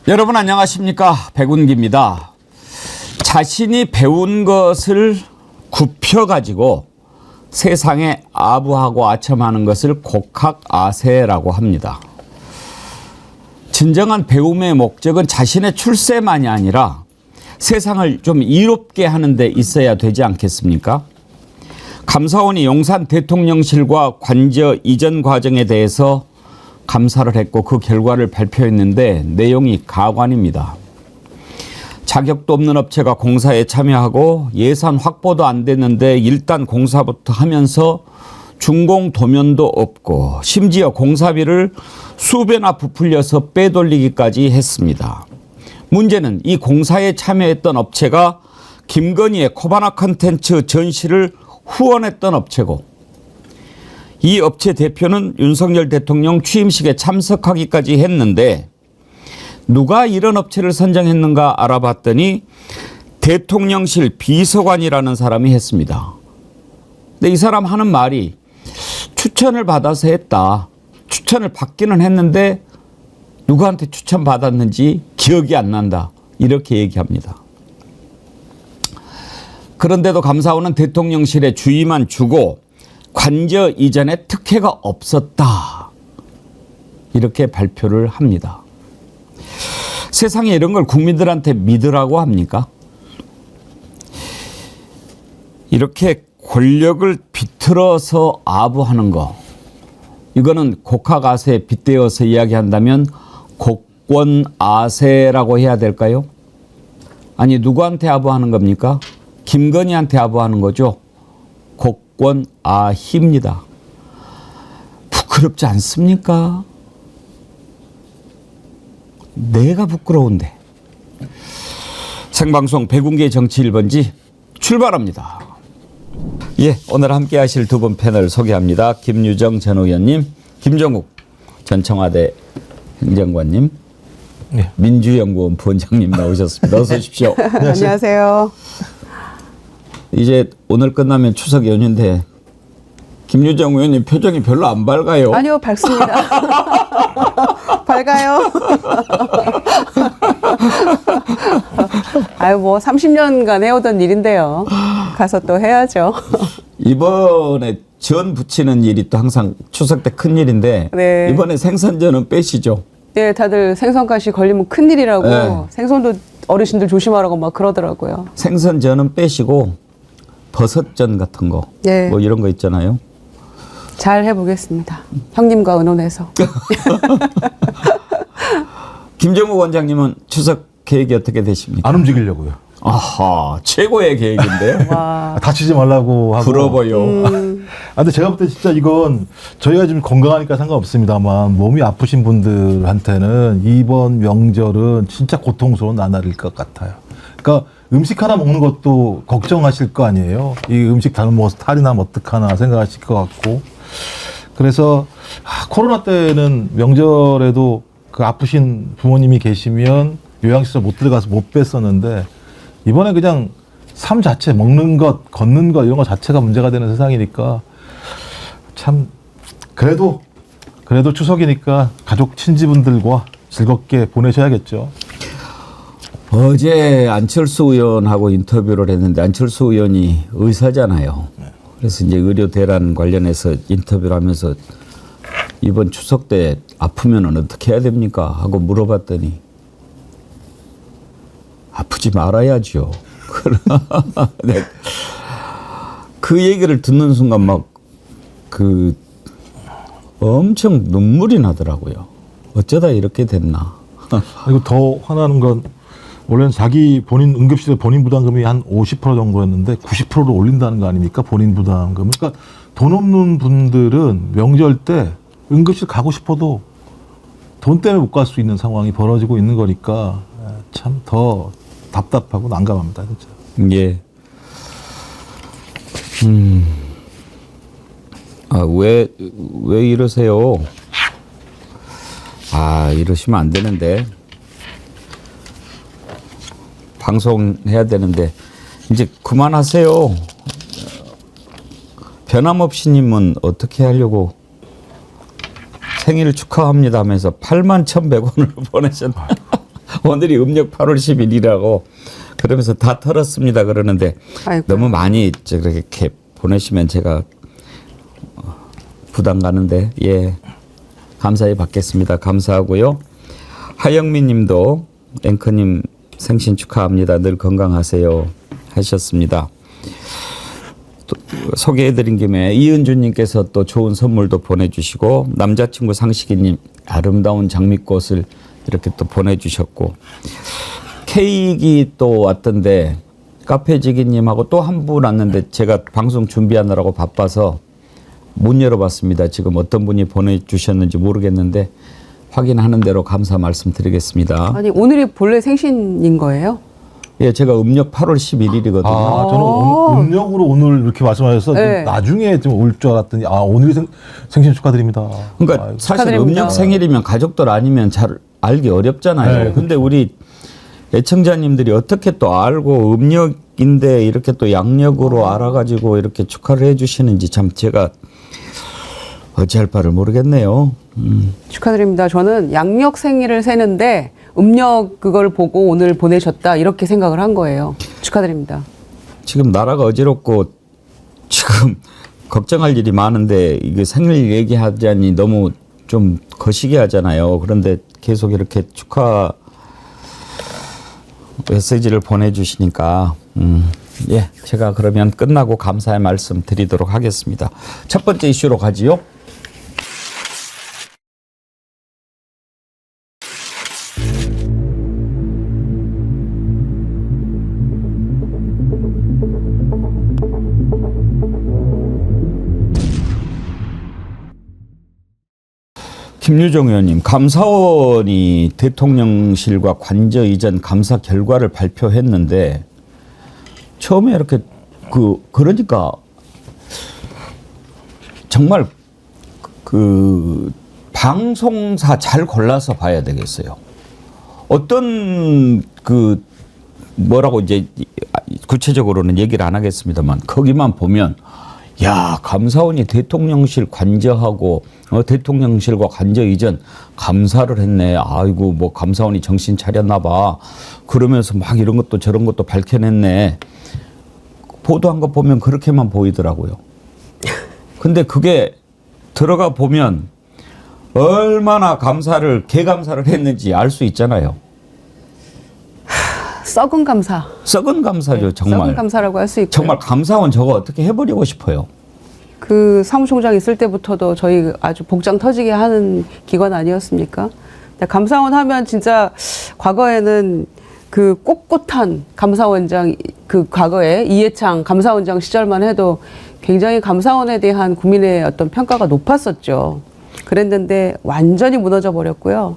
여러분 안녕하십니까? 백운기입니다. 자신이 배운 것을 굽혀가지고 세상에 아부하고 아첨하는 것을 곡학아세라고 합니다. 진정한 배움의 목적은 자신의 출세만이 아니라 세상을 좀 이롭게 하는 데 있어야 되지 않겠습니까? 감사원이 용산 대통령실과 관저 이전 과정에 대해서 감사를 했고 그 결과를 발표했는데 내용이 가관입니다. 자격도 없는 업체가 공사에 참여하고 예산 확보도 안 됐는데 일단 공사부터 하면서 준공 도면도 없고 심지어 공사비를 수배나 부풀려서 빼돌리기까지 했습니다. 문제는 이 공사에 참여했던 업체가 김건희의 코바나 콘텐츠 전시를 후원했던 업체고 이 업체 대표는 윤석열 대통령 취임식에 참석하기까지 했는데 누가 이런 업체를 선정했는가 알아봤더니 대통령실 비서관이라는 사람이 했습니다. 근데 이 사람 하는 말이 추천을 받아서 했다. 추천을 받기는 했는데 누구한테 추천받았는지 기억이 안 난다. 이렇게 얘기합니다. 그런데도 감사원은 대통령실에 주의만 주고 관저 이전에 특혜가 없었다. 이렇게 발표를 합니다. 세상에 이런 걸 국민들한테 믿으라고 합니까? 이렇게 권력을 비틀어서 아부하는 거, 이거는 곡학아세에 빗대어서 이야기한다면 곡권아세라고 해야 될까요? 아니 누구한테 아부하는 겁니까? 김건희한테 아부하는 거죠. 곡권아희입니다. 부끄럽지 않습니까? 내가 부끄러운데. 생방송 백운기의 정치 1번지 출발합니다. 예, 오늘 함께 하실 두 분 패널 소개합니다. 김유정 전 의원님, 김종욱 전 청와대 행정관님, 네. 민주연구원 부원장님 나오셨습니다. 어서 오십시오. 안녕하세요. 이제 오늘 끝나면 추석 연휴인데 김유정 의원님 표정이 별로 안 밝아요. 아니요, 밝습니다. 밝아요. 아유, 뭐 30년간 해오던 일인데요. 가서 또 해야죠. 이번에 전 부치는 일이 또 항상 추석 때 큰 일인데 네. 이번에 생선전은 빼시죠. 네, 다들 생선가시 걸리면 큰일이라고 네. 생선도 어르신들 조심하라고 막 그러더라고요. 생선전은 빼시고 버섯전 같은 거, 네. 뭐 이런 거 있잖아요. 잘 해보겠습니다. 형님과 의논해서. 김정욱 원장님은 추석 계획이 어떻게 되십니까? 안 움직이려고요. 아하, 최고의 계획인데요. 다치지 말라고 하고. 부러워요. 근데 제가 볼 때 진짜 이건 저희가 지금 건강하니까 상관없습니다만 몸이 아프신 분들한테는 이번 명절은 진짜 고통스러운 나날일 것 같아요. 그러니까 음식 하나 먹는 것도 걱정하실 거 아니에요. 이 음식 잘못 탈이 나면 어떡하나 생각하실 것 같고. 그래서 코로나 때는 명절에도 그 아프신 부모님이 계시면 요양시설 못 들어가서 못 뵀었는데 이번에 그냥 삶 자체 먹는 것, 걷는 것 이런 것 자체가 문제가 되는 세상이니까 참 그래도 추석이니까 가족 친지분들과 즐겁게 보내셔야겠죠. 어제 안철수 의원하고 인터뷰를 했는데 안철수 의원이 의사잖아요. 그래서 이제 의료 대란 관련해서 인터뷰를 하면서 이번 추석 때 아프면 어떻게 해야 됩니까? 하고 물어봤더니 아프지 말아야죠. 네. 그 얘기를 듣는 순간 막 그 엄청 눈물이 나더라고요. 어쩌다 이렇게 됐나. 그리고 더 화나는 건 원래는 자기 본인 응급실에 본인 부담금이 한 50% 정도였는데 90%로 올린다는 거 아닙니까? 본인 부담금. 그러니까 돈 없는 분들은 명절 때 응급실 가고 싶어도 돈 때문에 못 갈 수 있는 상황이 벌어지고 있는 거니까 참 더 답답하고 난감합니다. 진짜. 예. 왜 이러세요? 이러시면 안 되는데. 방송해야 되는데 이제 그만하세요. 변함없이님은 어떻게 하려고 생일 축하합니다 하면서 81,100원을 보내셨나. 오늘이 음력 8월 10일이라고 그러면서 다 털었습니다 그러는데 아이고. 너무 많이 저렇게 보내시면 제가 부담 가는데 예 감사히 받겠습니다. 감사하고요. 하영민 님도 앵커님 생신 축하합니다. 늘 건강하세요 하셨습니다. 또 소개해드린 김에 이은주님께서 또 좋은 선물도 보내주시고 남자친구 상식이님 아름다운 장미꽃을 이렇게 또 보내주셨고 케이크 또 왔던데 카페지기님하고 또 한 분 왔는데 제가 방송 준비하느라고 바빠서 못 열어봤습니다. 지금 어떤 분이 보내주셨는지 모르겠는데 확인하는 대로 감사 말씀드리겠습니다. 아니 오늘이 본래 생신인 거예요? 예, 제가 음력 8월 11일이거든요. 아, 저는 음력으로 오늘 이렇게 말씀하셔서 네. 나중에 좀 올 줄 알았더니 아 오늘이 생신 축하드립니다. 그러니까 아이고. 사실 축하드립니다. 음력 생일이면 가족들 아니면 잘 알기 어렵잖아요. 네. 근데 우리 애청자님들이 어떻게 또 알고 음력인데 이렇게 또 양력으로 알아가지고 이렇게 축하를 해주시는지 참 제가 어찌할 바를 모르겠네요. 축하드립니다. 저는 양력 생일을 세는데 음력 그걸 보고 오늘 보내셨다 이렇게 생각을 한 거예요. 축하드립니다. 지금 나라가 어지럽고 지금 걱정할 일이 많은데 이게 생일 얘기하자니 너무 좀 거시기 하잖아요. 그런데 계속 이렇게 축하 메시지를 보내주시니까 예, 제가 그러면 끝나고 감사의 말씀 드리도록 하겠습니다. 첫 번째 이슈로 가지요. 김유정 의원님, 감사원이 대통령실과 관저 이전 감사 결과를 발표했는데 처음에 이렇게 그러니까 정말 그 방송사 잘 골라서 봐야 되겠어요. 어떤 그 뭐라고 이제 구체적으로는 얘기를 안 하겠습니다만 거기만 보면 야, 감사원이 대통령실 관저하고 대통령실과 관저 이전 감사를 했네. 아이고 뭐 감사원이 정신 차렸나 봐. 그러면서 막 이런 것도 저런 것도 밝혀냈네. 보도한 거 보면 그렇게만 보이더라고요. 근데 그게 들어가 보면 얼마나 개감사를 했는지 알 수 있잖아요. 썩은 감사. 썩은 감사죠, 정말. 썩은 감사라고 할 수 있고. 정말 감사원 저거 어떻게 해버리고 싶어요. 그 사무총장 있을 때부터도 저희 아주 복장 터지게 하는 기관 아니었습니까? 근데 감사원 하면 진짜 과거에는 그 꼿꼿한 감사원장, 그 과거에 이해창 감사원장 시절만 해도 굉장히 감사원에 대한 국민의 어떤 평가가 높았었죠. 그랬는데 완전히 무너져 버렸고요.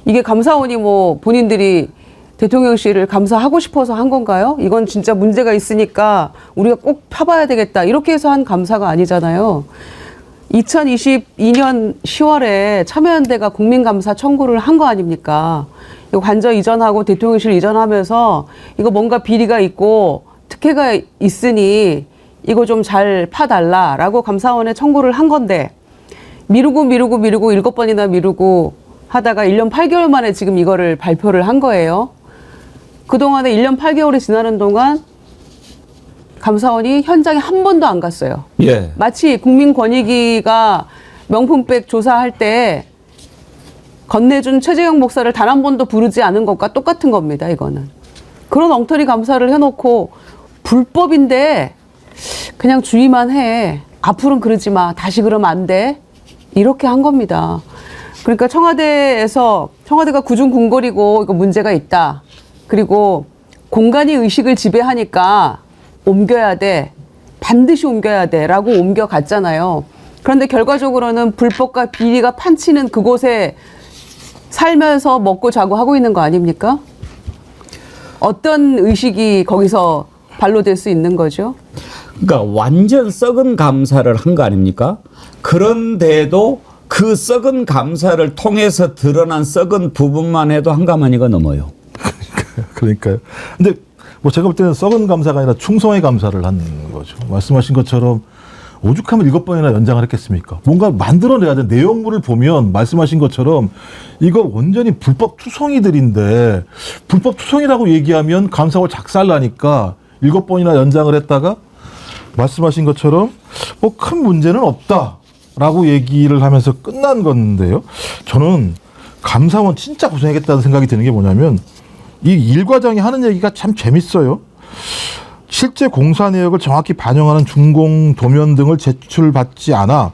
이게 감사원이 뭐 본인들이 대통령실을 감사하고 싶어서 한 건가요? 이건 진짜 문제가 있으니까 우리가 꼭 펴봐야 되겠다. 이렇게 해서 한 감사가 아니잖아요. 2022년 10월에 참여연대가 국민감사 청구를 한 거 아닙니까? 이거 관저 이전하고 대통령실 이전하면서 이거 뭔가 비리가 있고 특혜가 있으니 이거 좀 잘 파달라라고 감사원에 청구를 한 건데 미루고 7번이나 미루고 하다가 1년 8개월 만에 지금 이거를 발표를 한 거예요. 그동안에 1년 8개월이 지나는 동안 감사원이 현장에 한 번도 안 갔어요. 예. 마치 국민권익위가 명품백 조사할 때 건네준 최재형 목사를 단 한 번도 부르지 않은 것과 똑같은 겁니다. 이거는. 그런 엉터리 감사를 해놓고 불법인데 그냥 주의만 해. 앞으로는 그러지 마. 다시 그러면 안 돼. 이렇게 한 겁니다. 그러니까 청와대가 구중궁궐이고 이거 문제가 있다. 그리고 공간이 의식을 지배하니까 옮겨야 돼. 반드시 옮겨야 돼. 라고 옮겨갔잖아요. 그런데 결과적으로는 불법과 비리가 판치는 그곳에 살면서 먹고 자고 하고 있는 거 아닙니까? 어떤 의식이 거기서 발로될 수 있는 거죠? 그러니까 완전 썩은 감사를 한 거 아닙니까? 그런데도 그 썩은 감사를 통해서 드러난 썩은 부분만 해도 한가마니가 넘어요. 그러니까요. 근데 뭐 제가 볼 때는 썩은 감사가 아니라 충성의 감사를 한 거죠. 말씀하신 것처럼 오죽하면 7번이나 연장을 했겠습니까? 뭔가 만들어내야 돼. 내용물을 보면 말씀하신 것처럼 이거 완전히 불법 투성이들인데 불법 투성이라고 얘기하면 감사원 작살나니까 7번이나 연장을 했다가 말씀하신 것처럼 뭐 큰 문제는 없다라고 얘기를 하면서 끝난 건데요. 저는 감사원 진짜 고생했겠다는 생각이 드는 게 뭐냐면 이 일과장이 하는 얘기가 참 재밌어요. 실제 공사 내역을 정확히 반영하는 준공 도면 등을 제출받지 않아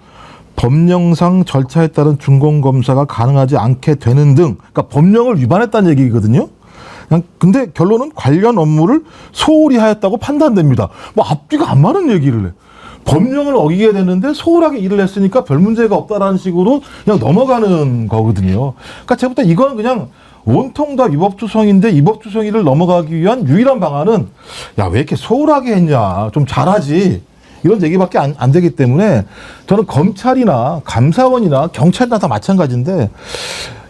법령상 절차에 따른 준공 검사가 가능하지 않게 되는 등, 그러니까 법령을 위반했다는 얘기거든요. 근데 결론은 관련 업무를 소홀히 하였다고 판단됩니다. 뭐 앞뒤가 안 맞는 얘기를 해. 법령을 어기게 되는데 소홀하게 일을 했으니까 별 문제가 없다라는 식으로 그냥 넘어가는 거거든요. 그러니까 제가 볼 때 이건 그냥 온통 다 위법투성인데 위법투성이를 넘어가기 위한 유일한 방안은 야, 왜 이렇게 소홀하게 했냐, 좀 잘하지, 이런 얘기밖에 안 되기 때문에 저는 검찰이나 감사원이나 경찰이나 다 마찬가지인데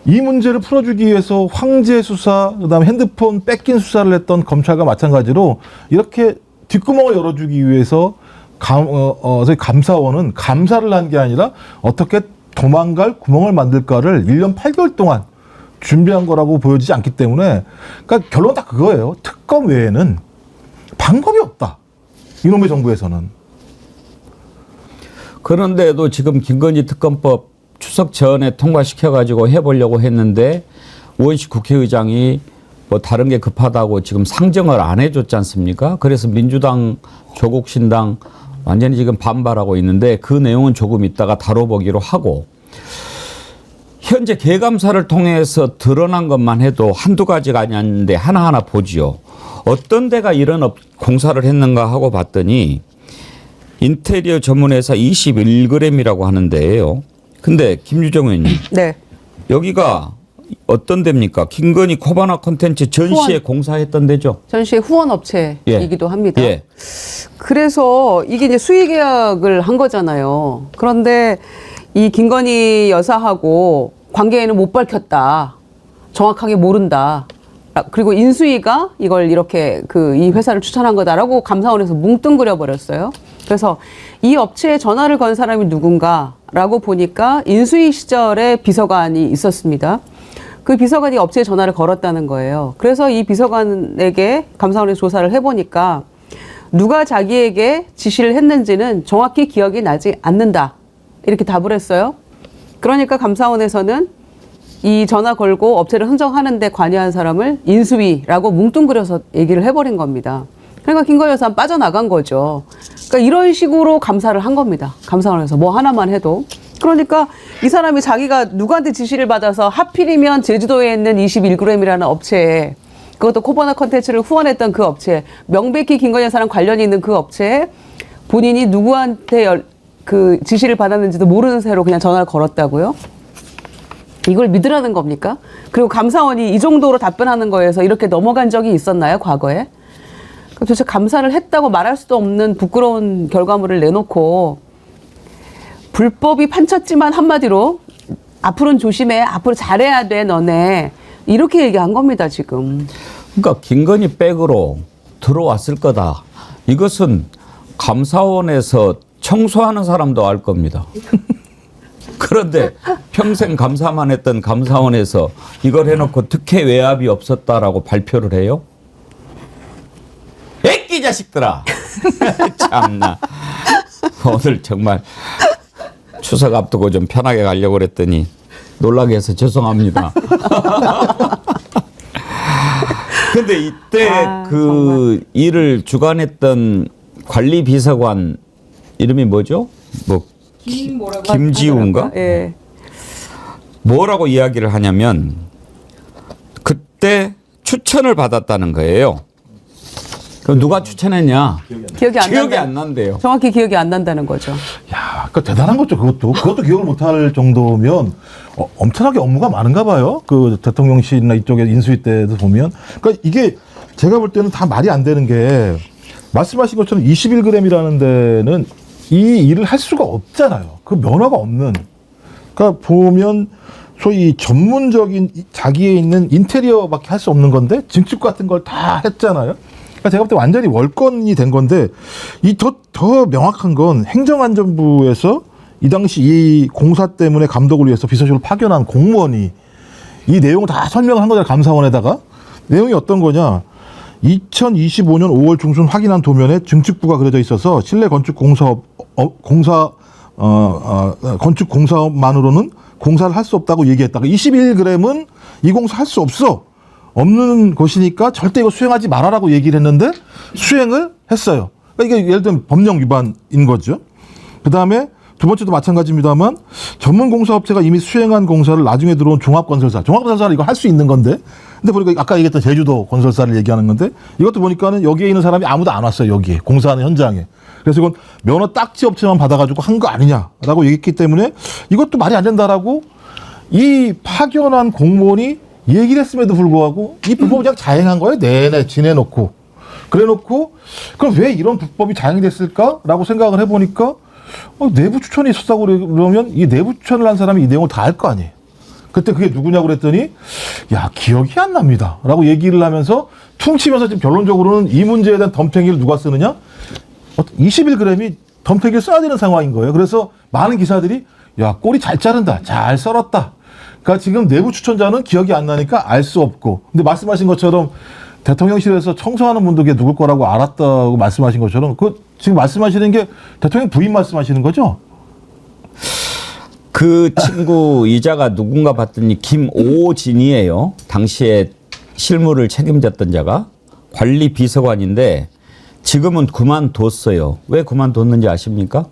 이 문제를 풀어주기 위해서 황제 수사, 그다음에 핸드폰 뺏긴 수사를 했던 검찰과 마찬가지로 이렇게 뒷구멍을 열어주기 위해서 감사원은 감사를 한 게 아니라 어떻게 도망갈 구멍을 만들까를 1년 8개월 동안 준비한 거라고 보여지지 않기 때문에, 그러니까 결론은 다 그거예요. 특검 외에는 방법이 없다, 이놈의 정부에서는. 그런데도 지금 김건희 특검법 추석 전에 통과시켜가지고 해보려고 했는데 우원식 국회의장이 뭐 다른 게 급하다고 지금 상정을 안 해줬지 않습니까? 그래서 민주당, 조국신당 완전히 지금 반발하고 있는데 그 내용은 조금 있다가 다뤄보기로 하고, 현재 개감사를 통해서 드러난 것만 해도 한두 가지가 아니었는데 하나하나 보지요. 어떤 데가 이런 공사를 했는가 하고 봤더니 인테리어 전문회사 21g이라고 하는데요. 근데 김유정 의원님, 네. 여기가 어떤 데입니까? 김건희 코바나 콘텐츠 전시회 후원. 공사했던 데죠. 전시의 후원 업체이기도 합니다. 예. 그래서 이게 이제 수의 계약을 한 거잖아요. 그런데 이 김건희 여사하고 관계는 못 밝혔다, 정확하게 모른다, 그리고 인수위가 이걸 이렇게 이 회사를 추천한 거다라고 감사원에서 뭉뚱그려 버렸어요. 그래서 이 업체에 전화를 건 사람이 누군가라고 보니까 인수위 시절에 비서관이 있었습니다. 그 비서관이 업체에 전화를 걸었다는 거예요. 그래서 이 비서관에게 감사원에서 조사를 해보니까 누가 자기에게 지시를 했는지는 정확히 기억이 나지 않는다, 이렇게 답을 했어요. 그러니까 감사원에서는 이 전화 걸고 업체를 흥정하는 데 관여한 사람을 인수위라고 뭉뚱그려서 얘기를 해버린 겁니다. 그러니까 김건희 여사는 빠져나간 거죠. 그러니까 이런 식으로 감사를 한 겁니다. 감사원에서 뭐 하나만 해도. 그러니까 이 사람이 자기가 누구한테 지시를 받아서 하필이면 제주도에 있는 21g이라는 업체에, 그것도 코바나 콘텐츠를 후원했던 그 업체, 명백히 김건희 여사랑 관련이 있는 그 업체에 본인이 누구한테 그 지시를 받았는지도 모르는 새로 그냥 전화를 걸었다고요? 이걸 믿으라는 겁니까? 그리고 감사원이 이 정도로 답변하는 거에서 이렇게 넘어간 적이 있었나요, 과거에? 도대체 감사를 했다고 말할 수도 없는 부끄러운 결과물을 내놓고 불법이 판쳤지만 한마디로 앞으로는 조심해, 앞으로 잘해야 돼 너네, 이렇게 얘기한 겁니다 지금. 그러니까 김건희 백으로 들어왔을 거다. 이것은 감사원에서 청소하는 사람도 알 겁니다. 그런데 평생 감사만 했던 감사원에서 이걸 해놓고 특혜 외압이 없었다라고 발표를 해요? 애끼 자식들아. 참나. 오늘 정말 추석 앞두고 좀 편하게 가려고 그랬더니 놀라게 해서 죄송합니다. 근데 이때 그 정말. 일을 주관했던 관리 비서관 이름이 뭐죠? 뭐 김지우인가? 예. 뭐라고 이야기를 하냐면 그때 추천을 받았다는 거예요. 그럼 누가 추천했냐? 기억이 안 난대요. 정확히 기억이 안 난다는 거죠. 야, 그러니까 대단한 거죠. 그것도 기억을 못할 정도면 엄청나게 업무가 많은가 봐요. 그 대통령실이나 이쪽에 인수위 때도 보면. 그러니까 이게 제가 볼 때는 다 말이 안 되는 게, 말씀하신 것처럼 21g이라는 데는 이 일을 할 수가 없잖아요. 그 면허가 없는. 그러니까 보면 소위 전문적인 자기에 있는 인테리어밖에 할 수 없는 건데 증축 같은 걸 다 했잖아요. 그러니까 제가 볼 때 완전히 월권이 된 건데 이 더 명확한 건 행정안전부에서 이 당시 이 공사 때문에 감독을 위해서 비서실로 파견한 공무원이 이 내용을 다 설명을 한 거잖아요. 감사원에다가. 내용이 어떤 거냐. 2025년 5월 중순 확인한 도면에 증축부가 그려져 있어서 실내 건축 건축 공사업만으로는 공사를 할 수 없다고 얘기했다가 21g은 이 공사 할 수 없어. 없는 것이니까 절대 이거 수행하지 말아라고 얘기를 했는데 수행을 했어요. 그러니까 이게 예를 들면 법령 위반인 거죠. 그다음에 두 번째도 마찬가지입니다만 전문 공사업체가 이미 수행한 공사를 나중에 들어온 종합건설사는 이거 할 수 있는 건데 근데 보니까 아까 얘기했던 제주도 건설사를 얘기하는 건데 이것도 보니까는 여기에 있는 사람이 아무도 안 왔어요. 여기에 공사하는 현장에. 그래서 이건 면허 딱지 업체만 받아가지고 한 거 아니냐라고 얘기했기 때문에 이것도 말이 안 된다라고 이 파견한 공무원이 얘기를 했음에도 불구하고 이 불법을 그냥 자행한 거예요. 내내 지내놓고. 그래놓고 그럼 왜 이런 불법이 자행이 됐을까라고 생각을 해보니까 내부 추천이 있었다고 그러면 이 내부 추천을 한 사람이 이 내용을 다 알 거 아니에요. 그때 그게 누구냐고 그랬더니 야 기억이 안 납니다 라고 얘기를 하면서 퉁치면서 지금 결론적으로는 이 문제에 대한 덤탱이를 누가 쓰느냐 21g이 덤탱이를 써야 되는 상황인 거예요. 그래서 많은 기사들이 야 꼬리 잘 자른다 잘 썰었다. 그러니까 지금 내부 추천자는 기억이 안 나니까 알 수 없고 근데 말씀하신 것처럼 대통령실에서 청소하는 분도 그게 누굴 거라고 알았다고 말씀하신 것처럼 그 지금 말씀하시는 게 대통령 부인 말씀하시는 거죠? 그 친구 이자가 누군가 봤더니 김오진이에요. 당시에 실무를 책임졌던 자가 관리 비서관인데 지금은 그만뒀어요. 왜 그만뒀는지 아십니까?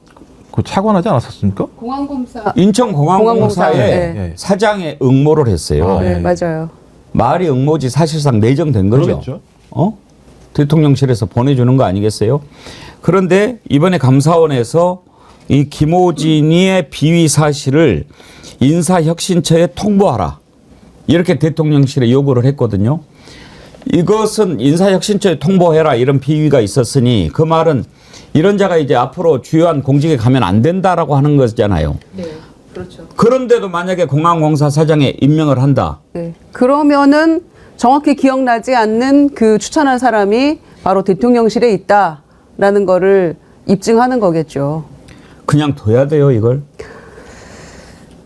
그 차관하지 않았었습니까? 공항공사. 인천공항공사에 네. 사장에 응모를 했어요. 아, 네, 맞아요. 말이 응모지 사실상 내정된 거죠. 그렇죠. 대통령실에서 보내주는 거 아니겠어요? 그런데 이번에 감사원에서 이 김오진이의 비위 사실을 인사혁신처에 통보하라. 이렇게 대통령실에 요구를 했거든요. 이것은 인사혁신처에 통보해라 이런 비위가 있었으니 그 말은 이런 자가 이제 앞으로 주요한 공직에 가면 안 된다라고 하는 거잖아요. 네, 그렇죠. 그런데도 만약에 공항공사 사장에 임명을 한다. 네. 그러면은 정확히 기억나지 않는 그 추천한 사람이 바로 대통령실에 있다라는 거를 입증하는 거겠죠. 그냥 둬야 돼요, 이걸.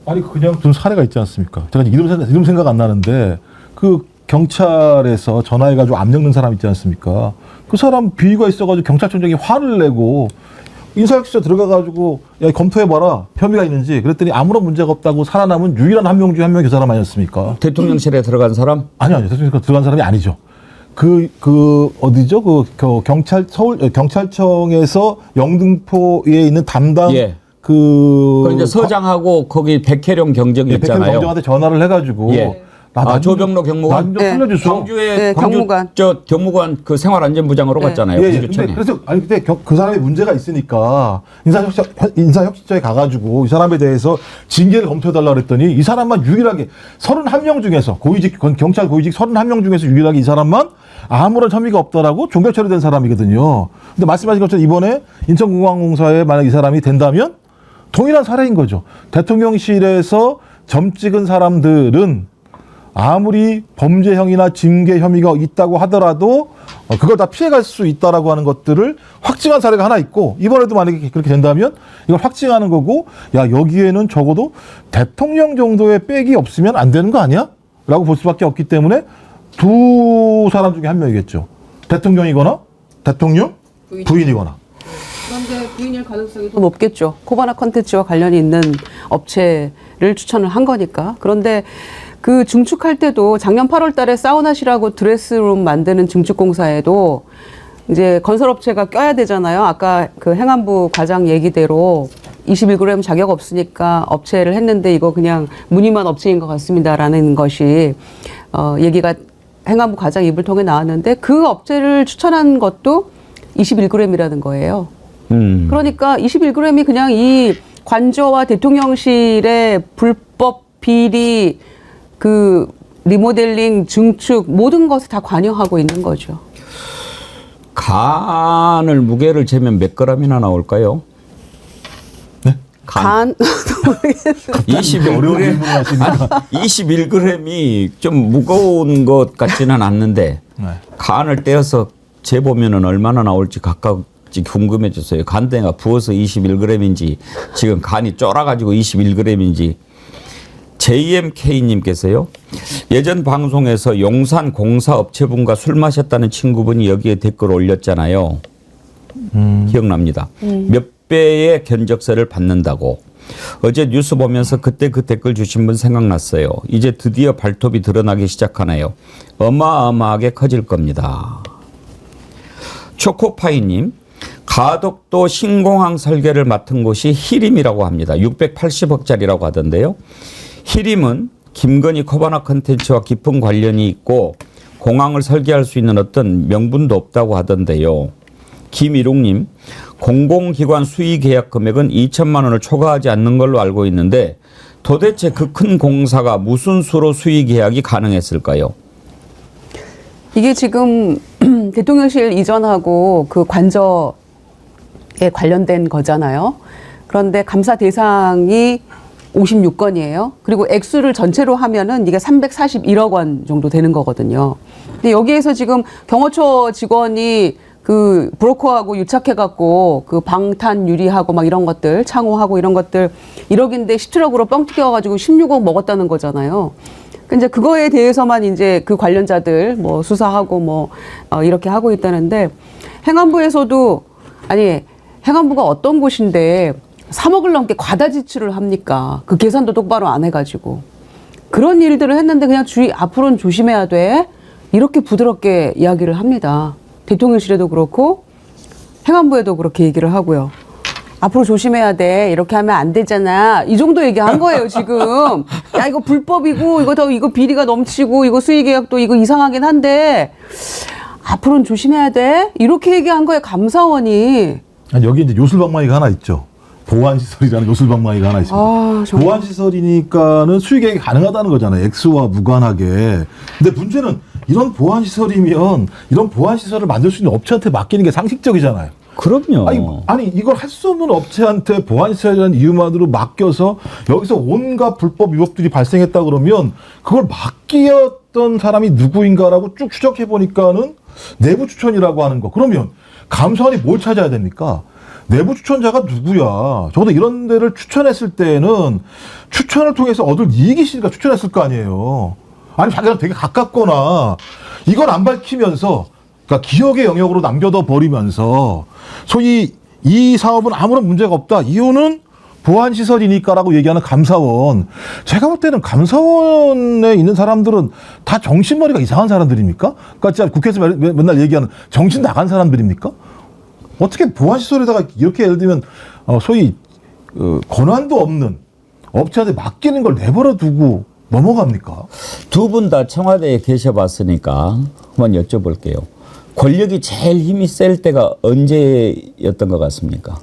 아니 그냥 둔 사례가 있지 않습니까? 제가 이름 생각 안 나는데 그 경찰에서 전화해가지고 압력 넣는 사람 있지 않습니까? 그 사람 비위가 있어가지고 경찰청장이 화를 내고 인사혁신처 들어가가지고 야 검토해봐라 혐의가 있는지 그랬더니 아무런 문제가 없다고 살아남은 유일한 한 명 중에 한 명이 그 사람 아니었습니까? 대통령실에 들어간 사람? 아니요 대통령실 들어간 사람이 아니죠. 어디죠? 경찰청에서 영등포에 있는 담당 예. 그 이제 서장하고 거기 백혜령 경정이 백혜령 있잖아요. 경정한테 전화를 해가지고 예. 조병로 경무관. 나 좀 살려주소. 광주에 네, 경무관. 경무관 그 생활안전부장으로 네. 갔잖아요. 예, 광주청에. 그래서 그때 그 사람이 문제가 있으니까 인사혁신처에 가가지고 이 사람에 대해서 징계를 검토해달라 그랬더니 이 사람만 유일하게 31명 중에서 경찰 고위직 31명 중에서 유일하게 이 사람만 아무런 혐의가 없다라고 종결 처리된 사람이거든요. 근데 말씀하신 것처럼 이번에 인천공항공사에 만약 이 사람이 된다면 동일한 사례인 거죠. 대통령실에서 점 찍은 사람들은 아무리 범죄형이나 징계 혐의가 있다고 하더라도 그걸 다 피해갈 수 있다라고 하는 것들을 확증한 사례가 하나 있고 이번에도 만약에 그렇게 된다면 이걸 확증하는 거고 야 여기에는 적어도 대통령 정도의 백이 없으면 안 되는 거 아니야? 라고 볼 수밖에 없기 때문에 두 사람 중에 한 명이겠죠. 대통령이거나 대통령 부인이거나. 그런데 부인일 가능성이 더 높겠죠. 코바나 컨텐츠와 관련이 있는 업체를 추천을 한 거니까. 그런데 그 증축할 때도 작년 8월 달에 사우나실하고 드레스룸 만드는 증축공사에도 이제 건설업체가 껴야 되잖아요. 아까 그 행안부 과장 얘기대로 21g 자격 없으니까 업체를 했는데 이거 그냥 무늬만 업체인 것 같습니다라는 것이 얘기가 행안부 과장 입을 통해 나왔는데 그 업체를 추천한 것도 21g이라는 거예요. 그러니까 21g이 그냥 이 관저와 대통령실의 불법 비리 그 리모델링, 증축 모든 것을 다 관여하고 있는 거죠. 간을 무게를 재면 몇 g이나 나올까요? 네? 간 21g이 좀 무거운 것 같지는 않는데 네. 간을 떼어서 재보면은 얼마나 나올지 가깝지 궁금해졌어요. 간대가 부어서 21g인지 지금 간이 쫄아가지고 21g인지. JMK님께서요. 예전 방송에서 용산 공사업체분과 술 마셨다는 친구분이 여기에 댓글 올렸잖아요. 기억납니다. 몇 배의 견적서를 받는다고. 어제 뉴스 보면서 그때 그 댓글 주신 분 생각났어요. 이제 드디어 발톱이 드러나기 시작하네요. 어마어마하게 커질 겁니다. 초코파이님. 가덕도 신공항 설계를 맡은 곳이 히림이라고 합니다. 680억짜리라고 하던데요. 히림은 김건희 코바나 컨텐츠와 깊은 관련이 있고 공항을 설계할 수 있는 어떤 명분도 없다고 하던데요. 김일웅님, 공공기관 수의 계약 금액은 2천만 원을 초과하지 않는 걸로 알고 있는데 도대체 그 큰 공사가 무슨 수로 수의 계약이 가능했을까요? 이게 지금 대통령실 이전하고 그 관저에 관련된 거잖아요. 그런데 감사 대상이 56건이에요. 그리고 액수를 전체로 하면은 이게 341억 원 정도 되는 거거든요. 근데 여기에서 지금 경호처 직원이 그 브로커하고 유착해갖고 그 방탄 유리하고 막 이런 것들 창호하고 이런 것들 1억인데 10트럭으로 뻥 튀겨가지고 16억 먹었다는 거잖아요. 이제 그거에 대해서만 이제 그 관련자들 뭐 수사하고 뭐 이렇게 하고 있다는데 행안부에서도 아니 행안부가 어떤 곳인데 3억을 넘게 과다 지출을 합니까? 그 계산도 똑바로 안 해가지고 그런 일들을 했는데 그냥 앞으로는 조심해야 돼 이렇게 부드럽게 이야기를 합니다. 대통령실에도 그렇고 행안부에도 그렇게 얘기를 하고요. 앞으로 조심해야 돼. 이렇게 하면 안 되잖아. 이 정도 얘기한 거예요, 지금. 야, 이거 불법이고, 이거 비리가 넘치고, 이거 수의계약도 이거 이상하긴 한데, 앞으로는 조심해야 돼. 이렇게 얘기한 거예요, 감사원이. 아니, 여기 이제 요술방망이가 하나 있죠. 보안시설이라는 요술방망이가 하나 있습니다. 아, 정말. 보안시설이니까는 수의계약이 가능하다는 거잖아요. 액수와 무관하게. 근데 문제는 이런 보안시설이면 이런 보안시설을 만들 수 있는 업체한테 맡기는 게 상식적이잖아요. 그럼요. 아니 이걸 할 수 없는 업체한테 보안시설이라는 이유만으로 맡겨서 여기서 온갖 불법 위법들이 발생했다 그러면 그걸 맡기었던 사람이 누구인가라고 쭉 추적해 보니까는 내부 추천이라고 하는 거. 그러면 감사원이 뭘 찾아야 됩니까? 내부 추천자가 누구야? 적어도 이런 데를 추천했을 때는 추천을 통해서 얻을 이익이 있으니까 추천했을 거 아니에요. 아니 자기랑 되게 가깝거나 이걸 안 밝히면서 그러니까 기억의 영역으로 남겨둬 버리면서 소위 이 사업은 아무런 문제가 없다. 이유는 보안시설이니까라고 얘기하는 감사원. 제가 볼 때는 감사원에 있는 사람들은 다 정신머리가 이상한 사람들입니까? 그러니까 진짜 국회에서 맨날 얘기하는 정신 나간 사람들입니까? 어떻게 보안시설에다가 이렇게 예를 들면 소위 권한도 없는 업체한테 맡기는 걸 내버려 두고 넘어갑니까? 두 분 다 청와대에 계셔봤으니까 한번 여쭤볼게요. 권력이 제일 힘이 셀 때가 언제였던 것 같습니까?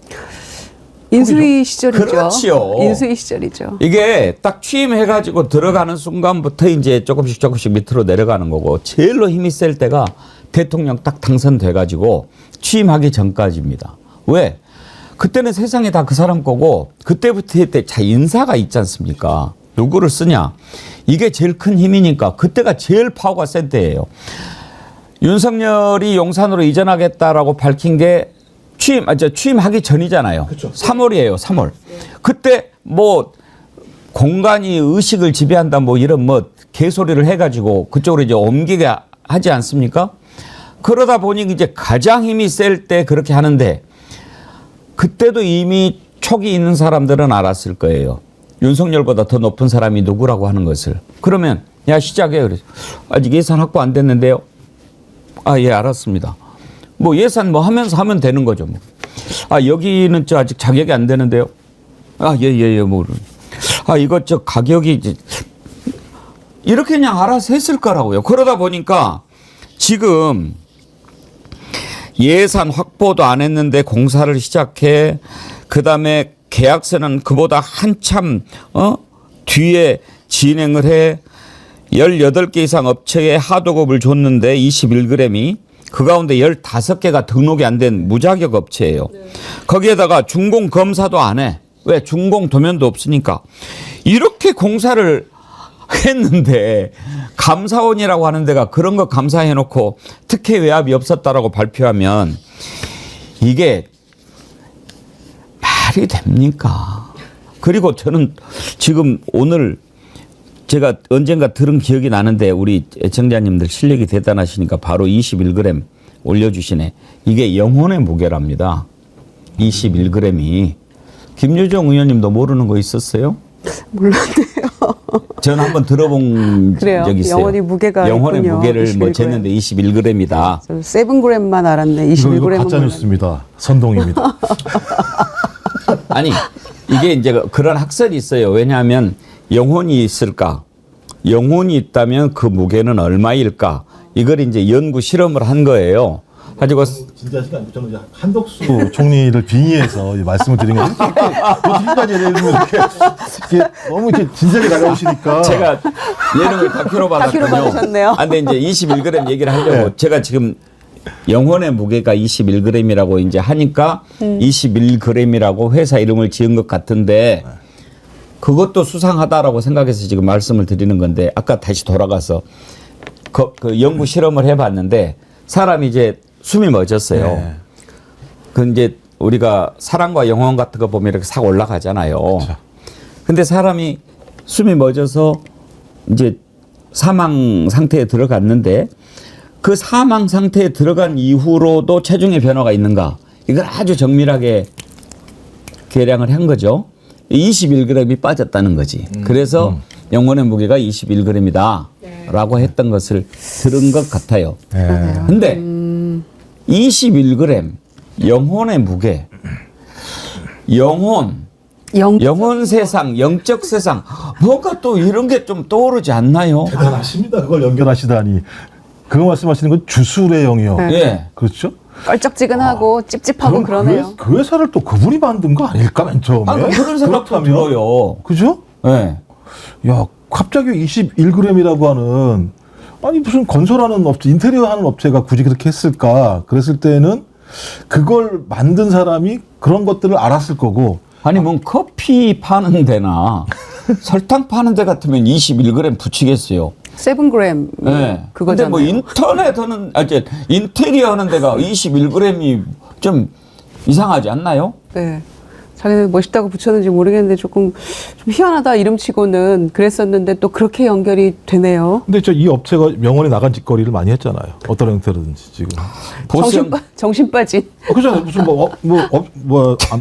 인수위 시절이죠. 그렇지요. 인수위 시절이죠. 이게 딱 취임해가지고 들어가는 순간부터 이제 조금씩 밑으로 내려가는 거고 제일로 힘이 셀 때가 대통령 딱 당선돼가지고 취임하기 전까지입니다. 왜? 그때는 세상에 다 그 사람 거고 그때부터 자 인사가 있지 않습니까? 누구를 쓰냐? 이게 제일 큰 힘이니까 그때가 제일 파워가 센 때예요. 윤석열이 용산으로 이전하겠다라고 밝힌 게 취임하기 전이잖아요. 그렇죠. 3월이에요, 3월. 그때 뭐 공간이 의식을 지배한다 뭐 이런 뭐 개소리를 해가지고 그쪽으로 이제 옮기게 하지 않습니까? 그러다 보니 이제 가장 힘이 셀 때 그렇게 하는데 그때도 이미 촉이 있는 사람들은 알았을 거예요. 윤석열보다 더 높은 사람이 누구라고 하는 것을. 그러면 야 시작해. 그래서 아직 예산 확보 안 됐는데요. 아, 예, 알았습니다. 뭐 예산 뭐 하면서 하면 되는 거죠. 뭐. 아, 여기는 저 아직 자격이 안 되는데요. 아, 예, 뭐. 아, 이거 저 가격이 이제 이렇게 그냥 알아서 했을 거라고요. 그러다 보니까 지금 예산 확보도 안 했는데 공사를 시작해. 그다음에 계약서는 그보다 한참 뒤에 진행을 해. 18개 이상 업체에 하도급을 줬는데 21g이 그 가운데 15개가 등록이 안 된 무자격 업체예요. 네. 거기에다가 준공 검사도 안 해. 왜? 준공 도면도 없으니까. 이렇게 공사를 했는데 감사원이라고 하는 데가 그런 거 감사해놓고 특혜 외압이 없었다라고 발표하면 이게 말이 됩니까? 그리고 저는 지금 오늘 제가 언젠가 들은 기억이 나는데 우리 애청자님들 실력이 대단하시니까 바로 21g 올려주시네. 이게 영혼의 무게랍니다. 21g이. 김유정 의원님도 모르는 거 있었어요? 몰랐네요. 저는 한번 들어본 그래요. 적이 있어요. 영혼의 무게가 영혼의 있군요. 무게를 뭐 21g. jes는데 21g이다. 7g만 알았네. 이거 21g은 가짜 뉴스입니다. 선동입니다. 아니 이게 이제 그런 학설이 있어요. 왜냐하면 영혼이 있을까? 영혼이 있다면 그 무게는 얼마일까? 이걸 이제 연구 실험을 한 거예요. 가지고 진짜 시간 저는 이제 한덕수 총리를 빙의해서 말씀을 드린 거예요. 지금까지 예를 들면 이렇게 너무 이렇게 진지하게 다가오시니까 제가 예능을 다큐로 받았거든요. 다큐로 받으셨네요. 아, 근데 이제 21g 얘기를 하려고 제가 지금 영혼의 무게가 21g이라고 이제 하니까 21g이라고 회사 이름을 지은 것 같은데 그것도 수상하다라고 생각해서 지금 말씀을 드리는 건데 아까 다시 돌아가서 그 연구 실험을 해봤는데 사람이 이제 숨이 멎었어요. 네. 그 이제 우리가 사랑과 영혼 같은 거 보면 이렇게 싹 올라가잖아요. 그렇죠. 근데 사람이 숨이 멎어서 이제 사망 상태에 들어갔는데 그 사망 상태에 들어간 이후로도 체중의 변화가 있는가? 이걸 아주 정밀하게 계량을 한 거죠. 21g이 빠졌다는 거지. 그래서 영혼의 무게가 21g이다. 라고 했던 것을 들은 것 같아요. 네. 근데 21g 영혼의 무게 영혼 세상 영적 세상 뭔가 또 이런 게 좀 떠오르지 않나요? 대단하십니다. 그걸 연결하시다니. 그거 말씀하시는 건 주술의 영이요. 네. 예. 그렇죠? 껄쩍지근하고 찝찝하고 그럼 그러네요. 그 회사를 또 그분이 만든 거 아닐까 맨 처음에? 아, 그런 생각도 들어요. 그죠? 예. 야, 갑자기 21g이라고 하는 아니 무슨 건설하는 업체, 인테리어 하는 업체가 굳이 그렇게 했을까? 그랬을 때는 그걸 만든 사람이 그런 것들을 알았을 거고. 아니 뭐 커피 파는 데나 설탕 파는 데 같으면 21g 붙이겠어요. 7g 네. 근데 그거잖아요. 뭐 인터넷 하는 이제 인테리어 하는 데가 21g이 좀 이상하지 않나요? 네. 자기는 멋있다고 붙였는지 모르겠는데 조금 좀 희한하다 이름치고는 그랬었는데 또 그렇게 연결이 되네요. 근데 이 업체가 명언이 나간 짓거리를 많이 했잖아요. 어떤 형태로든지 지금. 정신 빠진. 그렇잖아요. 무슨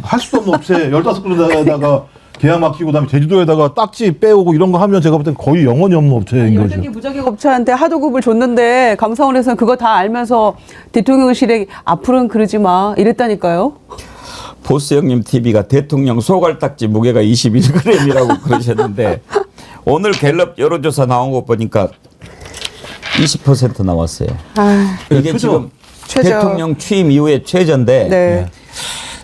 할 수도 없는 업체 15군데다가 계약 맡기고 그다음에 제주도에다가 딱지 빼오고 이런 거 하면 제가 볼 땐 거의 영혼이 없는 업체인 거죠. 10개 무자격 업체한테 하도급을 줬는데 감사원에서는 그거 다 알면서 대통령실에 앞으로는 그러지 마 이랬다니까요. 보스 형님 TV가 대통령 소갈딱지 무게가 21g이라고 그러셨는데 오늘 갤럽 여론조사 나온 거 보니까 20% 나왔어요. 아, 이게 최저. 지금 최저. 대통령 취임 이후에 최저인데 네.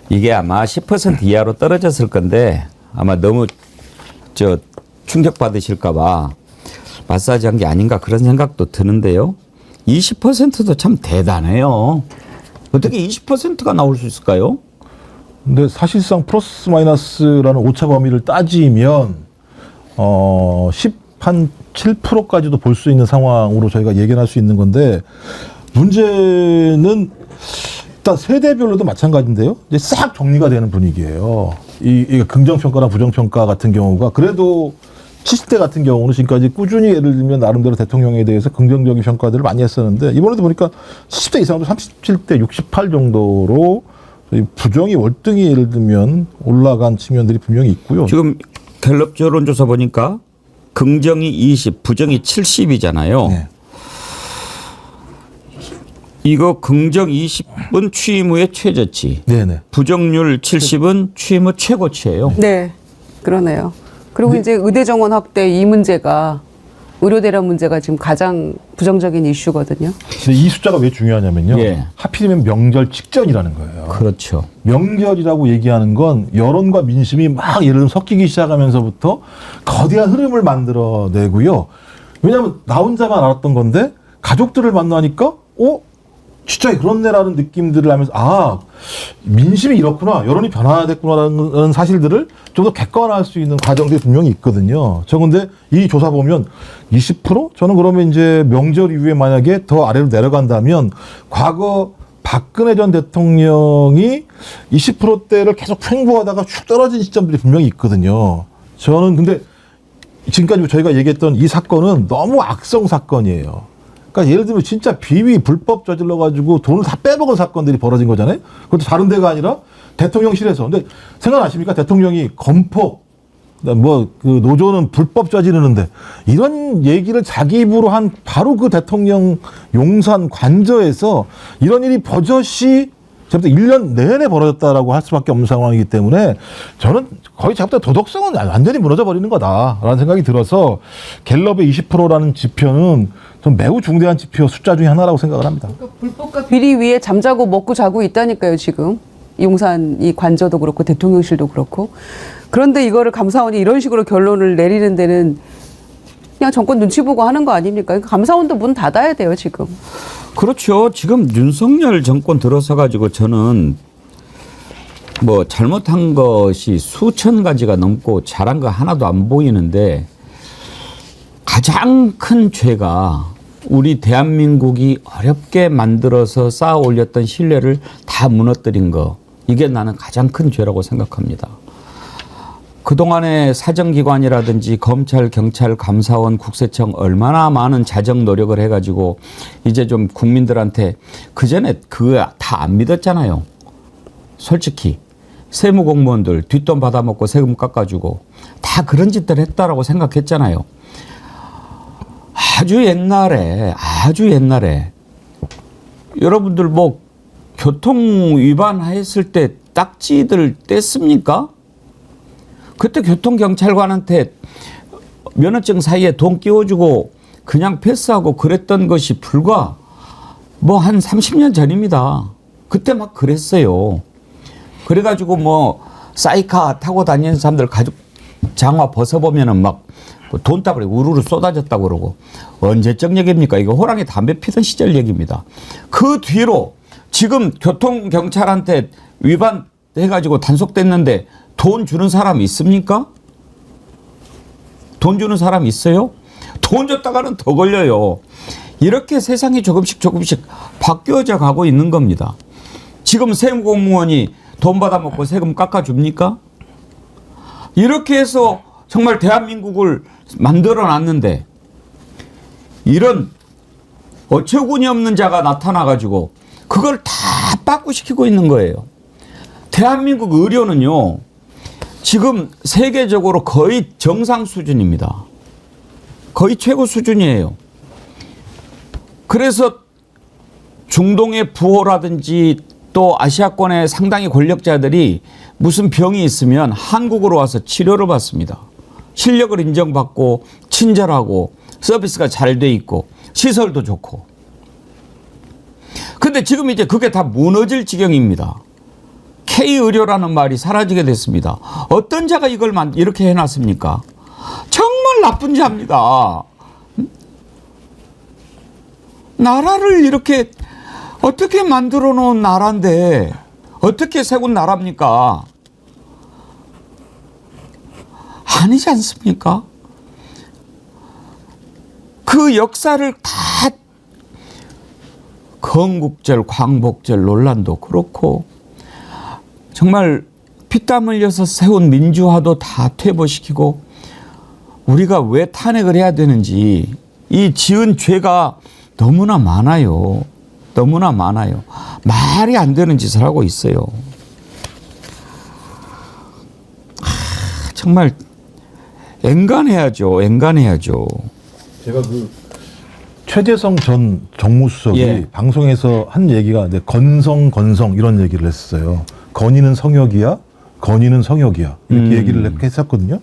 이게 아마 10% 이하로 떨어졌을 건데 아마 너무 충격 받으실까 봐 마사지한 게 아닌가 그런 생각도 드는데요. 20%도 참 대단해요. 어떻게 20%가 나올 수 있을까요? 근데 사실상 플러스 마이너스라는 오차 범위를 따지면 7%까지도 볼 수 있는 상황으로 저희가 예견할 수 있는 건데 문제는 일단 세대별로도 마찬가지인데요. 이제 싹 정리가 되는 분위기예요. 이 긍정평가나 부정평가 같은 경우가 그래도 70대 같은 경우는 지금까지 꾸준히 예를 들면 나름대로 대통령에 대해서 긍정적인 평가들을 많이 했었는데 이번에도 보니까 70대 이상도 37대 68 정도로 부정이 월등히 예를 들면 올라간 측면들이 분명히 있고요. 지금 갤럽 여론조사 보니까 긍정이 20, 부정이 70이잖아요. 네. 이거 긍정 20은 취임 후의 최저치, 네네. 부정률 70은 취임 후 최고치예요. 네. 그러네요. 그리고 네. 이제 의대 정원 확대 이 문제가 의료 대란 문제가 지금 가장 부정적인 이슈거든요. 근데 이 숫자가 왜 중요하냐면요. 예. 하필이면 명절 직전이라는 거예요. 그렇죠. 명절이라고 얘기하는 건 여론과 민심이 막 예를 들면 섞이기 시작하면서부터 거대한 흐름을 만들어내고요. 왜냐하면 나 혼자만 알았던 건데 가족들을 만나니까 진짜 그렇네라는 느낌들을 하면서 아 민심이 이렇구나 여론이 변화됐구나라는 사실들을 좀 더 객관화할 수 있는 과정들이 분명히 있거든요. 저 근데 이 조사 보면 20%? 저는 그러면 이제 명절 이후에 만약에 더 아래로 내려간다면 과거 박근혜 전 대통령이 20%대를 계속 횡보하다가 쭉 떨어진 시점들이 분명히 있거든요. 저는 근데 지금까지 저희가 얘기했던 이 사건은 너무 악성 사건이에요. 그러니까 예를 들면 진짜 비위 불법 저질러가지고 돈을 다 빼먹은 사건들이 벌어진 거잖아요. 그것도 다른 데가 아니라 대통령실에서. 근데 생각나십니까? 대통령이 건폭, 뭐, 그 노조는 불법 저지르는데 이런 얘기를 자기 입으로 한 바로 그 대통령 용산 관저에서 이런 일이 버젓이 제가 1년 내내 벌어졌다라고 할 수밖에 없는 상황이기 때문에 저는 거의 제가 도덕성은 완전히 무너져 버리는 거다라는 생각이 들어서 갤럽의 20%라는 지표는 좀 매우 중대한 지표 숫자 중에 하나라고 생각을 합니다. 그러니까 불법과 비리 위에 잠자고 먹고 자고 있다니까요, 지금. 용산 이 관저도 그렇고 대통령실도 그렇고. 그런데 이거를 감사원이 이런 식으로 결론을 내리는 데는 그냥 정권 눈치 보고 하는 거 아닙니까? 그러니까 감사원도 문 닫아야 돼요, 지금. 그렇죠. 지금 윤석열 정권 들어서 가지고 저는 뭐 잘못한 것이 수천 가지가 넘고 잘한 거 하나도 안 보이는데 가장 큰 죄가 우리 대한민국이 어렵게 만들어서 쌓아 올렸던 신뢰를 다 무너뜨린 거. 이게 나는 가장 큰 죄라고 생각합니다. 그동안의 사정기관이라든지 검찰, 경찰, 감사원, 국세청 얼마나 많은 자정 노력을 해가지고 이제 좀 국민들한테 그전에 그거 다 안 믿었잖아요. 솔직히 세무공무원들 뒷돈 받아먹고 세금 깎아주고 다 그런 짓들 했다라고 생각했잖아요. 아주 옛날에 여러분들 뭐 교통 위반했을 때 딱지들 뗐습니까? 그때 교통경찰관한테 면허증 사이에 돈 끼워주고 그냥 패스하고 그랬던 것이 불과 뭐 한 30년 전입니다. 그때 막 그랬어요. 그래가지고 뭐 사이카 타고 다니는 사람들 가죽 장화 벗어보면은 막 돈다발이 우르르 쏟아졌다고 그러고 언제적 얘기입니까? 이거 호랑이 담배 피던 시절 얘기입니다. 그 뒤로 지금 교통경찰한테 위반해가지고 단속됐는데 돈 주는 사람 있습니까? 돈 주는 사람 있어요? 돈 줬다가는 더 걸려요. 이렇게 세상이 조금씩 바뀌어져 가고 있는 겁니다. 지금 세무공무원이 돈 받아먹고 세금 깎아줍니까? 이렇게 해서 정말 대한민국을 만들어놨는데 이런 어처구니 없는 자가 나타나가지고 그걸 다 빠꾸시키고 있는 거예요. 대한민국 의료는요. 지금 세계적으로 거의 정상 수준입니다. 거의 최고 수준이에요. 그래서 중동의 부호라든지 또 아시아권의 상당히 권력자들이 무슨 병이 있으면 한국으로 와서 치료를 받습니다. 실력을 인정받고 친절하고 서비스가 잘 돼 있고 시설도 좋고. 근데 지금 이제 그게 다 무너질 지경입니다. K의료라는 말이 사라지게 됐습니다. 어떤 자가 이걸 이렇게 해놨습니까? 정말 나쁜 자입니다. 나라를 이렇게 어떻게 만들어 놓은 나라인데 어떻게 세운 나라입니까? 아니지 않습니까? 그 역사를 다 건국절, 광복절 논란도 그렇고 정말 피땀 흘려서 세운 민주화도 다 퇴보시키고 우리가 왜 탄핵을 해야 되는지 이 지은 죄가 너무나 많아요. 너무나 많아요. 말이 안 되는 짓을 하고 있어요. 정말 엔간해야죠. 제가 그 최재성 전 정무수석이 예. 방송에서 한 얘기가 이제 건성 이런 얘기를 했어요. 건의는 성역이야, 건의는 성역이야 이렇게 얘기를 했었거든요.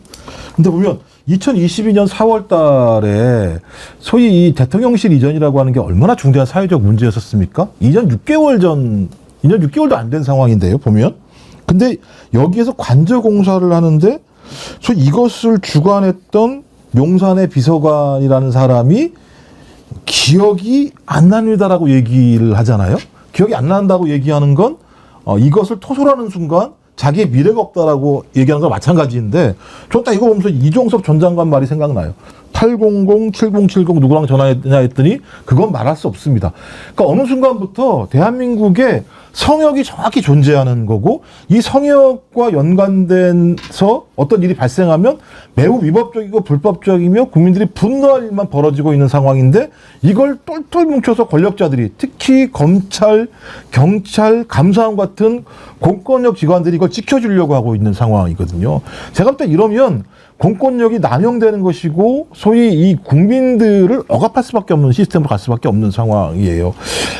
근데 보면 2022년 4월 달에 소위 이 대통령실 이전이라고 하는 게 얼마나 중대한 사회적 문제였었습니까? 2년 6개월도 안 된 상황인데요, 보면. 근데 여기에서 관저 공사를 하는데 소위 이것을 주관했던 용산의 비서관이라는 사람이 기억이 안 납니다라고 얘기를 하잖아요. 기억이 안 난다고 얘기하는 건 이것을 토설하는 순간 자기의 미래가 없다라고 얘기하는 건 마찬가지인데 저는 딱 이거 보면서 이종섭 전 장관 말이 생각나요. 800, 7070 누구랑 전화했냐 했더니 그건 말할 수 없습니다. 그러니까 어느 순간부터 대한민국의 성역이 정확히 존재하는 거고 이 성역과 연관돼서 어떤 일이 발생하면 매우 위법적이고 불법적이며 국민들이 분노할 일만 벌어지고 있는 상황인데 이걸 똘똘 뭉쳐서 권력자들이 특히 검찰, 경찰, 감사원 같은 공권력 기관들이 이걸 지켜주려고 하고 있는 상황이거든요. 제가 볼 때 이러면 공권력이 남용되는 것이고 소위 이 국민들을 억압할 수밖에 없는 시스템으로 갈 수밖에 없는 상황이에요.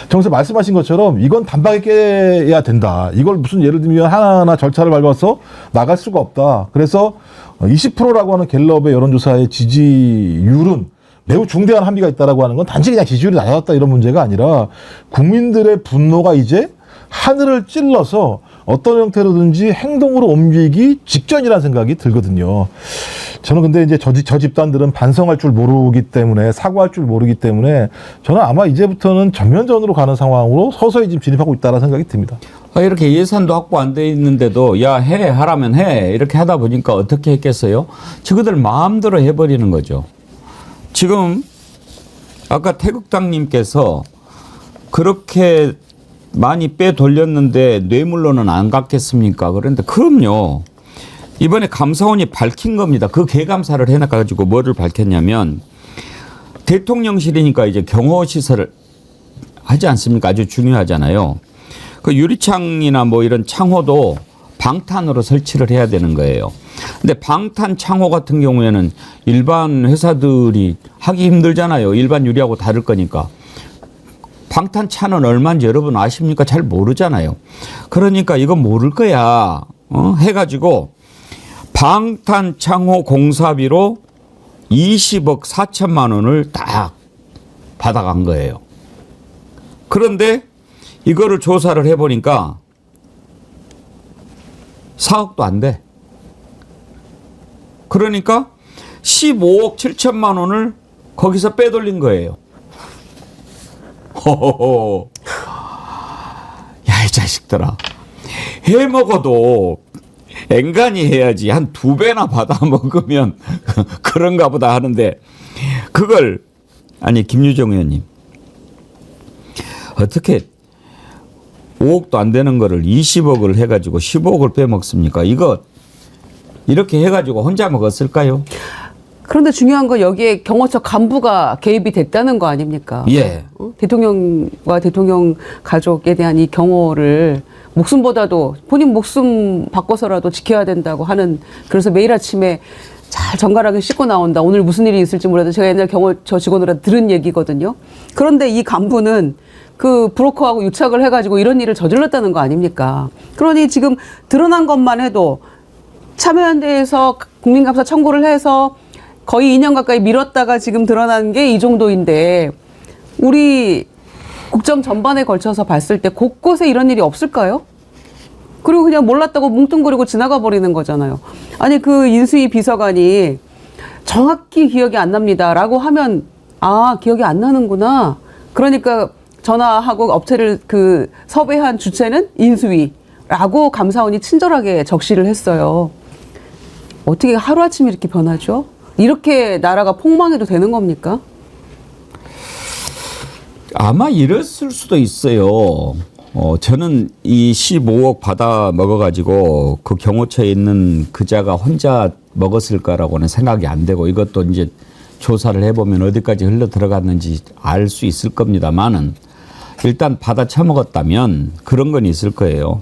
정서 말씀하신 것처럼 이건 단박에 깨야 된다. 이걸 무슨 예를 들면 하나하나 절차를 밟아서 나갈 수가 없다. 그래서 20%라고 하는 갤럽의 여론조사의 지지율은 매우 중대한 한계가 있다라고 하는 건 단지 그냥 지지율이 낮았다 이런 문제가 아니라 국민들의 분노가 이제 하늘을 찔러서 어떤 형태로든지 행동으로 옮기기 직전이라는 생각이 들거든요. 저는 근데 이제 저 집단들은 반성할 줄 모르기 때문에 사과할 줄 모르기 때문에 저는 아마 이제부터는 전면전으로 가는 상황으로 서서히 지금 진입하고 있다는 생각이 듭니다. 이렇게 예산도 확보 안 돼 있는데도 야, 하라면 해. 이렇게 하다 보니까 어떻게 했겠어요? 저그들 마음대로 해버리는 거죠. 지금 아까 태극당님께서 그렇게 많이 빼돌렸는데 뇌물로는 안 갚겠습니까? 그런데 그럼요. 이번에 감사원이 밝힌 겁니다. 그 개감사를 해놔가지고 뭐를 밝혔냐면 대통령실이니까 이제 경호시설을 하지 않습니까? 아주 중요하잖아요. 그 유리창이나 뭐 이런 창호도 방탄으로 설치를 해야 되는 거예요. 근데 방탄 창호 같은 경우에는 일반 회사들이 하기 힘들잖아요. 일반 유리하고 다를 거니까. 방탄차는 얼마인지 여러분 아십니까? 잘 모르잖아요. 그러니까 이건 모를 거야. 해가지고 방탄창호 공사비로 20억 4천만 원을 딱 받아간 거예요. 그런데 이거를 조사를 해보니까 4억도 안 돼. 그러니까 15억 7천만 원을 거기서 빼돌린 거예요. 호호호. 야, 이 자식들아. 해 먹어도 앵간히 해야지. 한 2배나 받아 먹으면 그런가 보다 하는데 그걸 아니 김유정 의원님 어떻게 5억도 안 되는 거를 20억을 해가지고 15억을 빼먹습니까? 이거 이렇게 해가지고 혼자 먹었을까요? 그런데 중요한 건 여기에 경호처 간부가 개입이 됐다는 거 아닙니까? 예. 대통령과 대통령 가족에 대한 이 경호를 목숨보다도 본인 목숨 바꿔서라도 지켜야 된다고 하는, 그래서 매일 아침에 잘 정갈하게 씻고 나온다. 오늘 무슨 일이 있을지 몰라도 제가 옛날 경호처 직원으로 들은 얘기거든요. 그런데 이 간부는 그 브로커하고 유착을 해가지고 이런 일을 저질렀다는 거 아닙니까? 그러니 지금 드러난 것만 해도 참여연대에서 국민감사 청구를 해서 거의 2년 가까이 미뤘다가 지금 드러난 게 이 정도인데 우리 국정 전반에 걸쳐서 봤을 때 곳곳에 이런 일이 없을까요? 그리고 그냥 몰랐다고 뭉뚱그리고 지나가 버리는 거잖아요. 아니 그 인수위 비서관이 정확히 기억이 안 납니다라고 하면 아 기억이 안 나는구나. 그러니까 전화하고 업체를 그 섭외한 주체는 인수위라고 감사원이 친절하게 적시를 했어요. 어떻게 하루아침에 이렇게 변하죠? 이렇게 나라가 폭망해도 되는 겁니까? 아마 이랬을 수도 있어요. 저는 이 15억 받아 먹어가지고 그 경호처에 있는 그자가 혼자 먹었을까라고는 생각이 안 되고 이것도 이제 조사를 해보면 어디까지 흘러 들어갔는지 알 수 있을 겁니다만은 일단 받아 처먹었다면 그런 건 있을 거예요.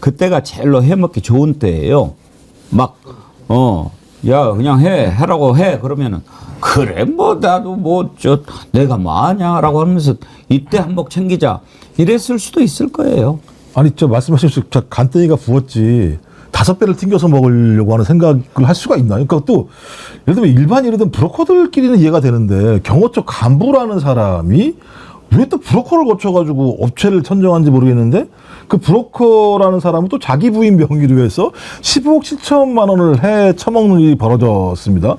그때가 제일로 해먹기 좋은 때예요. 막 야 그냥 해라고 해 그러면은 그래 뭐 나도 뭐 내가 뭐 아냐라고 하면서 이때 한몫 챙기자 이랬을 수도 있을 거예요. 아니 말씀하신 간땡이가 부었지 5배를 튕겨서 먹으려고 하는 생각을 할 수가 있나요? 그러니까 또 예를 들면 일반인이든 브로커들끼리는 이해가 되는데 경호처 간부라는 사람이 왜 또 브로커를 거쳐가지고 업체를 선정한지 모르겠는데 그 브로커라는 사람은 또 자기 부인 명의로 해서 15억 7천만 원을 해 처먹는 일이 벌어졌습니다.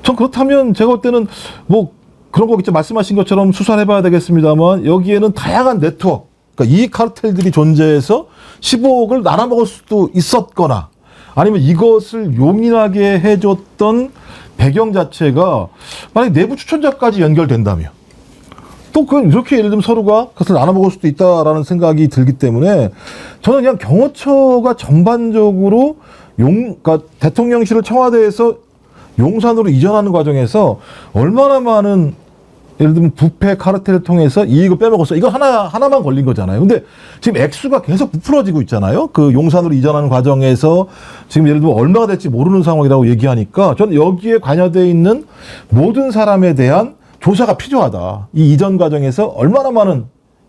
전 그렇다면 제가 볼 때는 뭐 그런 거 있죠. 말씀하신 것처럼 수사를 해봐야 되겠습니다만 여기에는 다양한 네트워크 그러니까 이 카르텔들이 존재해서 15억을 나눠 먹을 수도 있었거나 아니면 이것을 용인하게 해줬던 배경 자체가 만약 내부 추천자까지 연결된다면 또 그건 이렇게 예를 들면 서로가 그것을 나눠 먹을 수도 있다라는 생각이 들기 때문에 저는 그냥 경호처가 전반적으로 그러니까 대통령실을 청와대에서 용산으로 이전하는 과정에서 얼마나 많은 예를 들면 부패 카르텔을 통해서 이익을 빼먹었어. 이거 하나만 걸린 거잖아요. 근데 지금 액수가 계속 부풀어지고 있잖아요. 그 용산으로 이전하는 과정에서 지금 예를 들면 얼마가 될지 모르는 상황이라고 얘기하니까 저는 여기에 관여되어 있는 모든 사람에 대한 조사가 필요하다. 이 이전 과정에서 얼마나 많은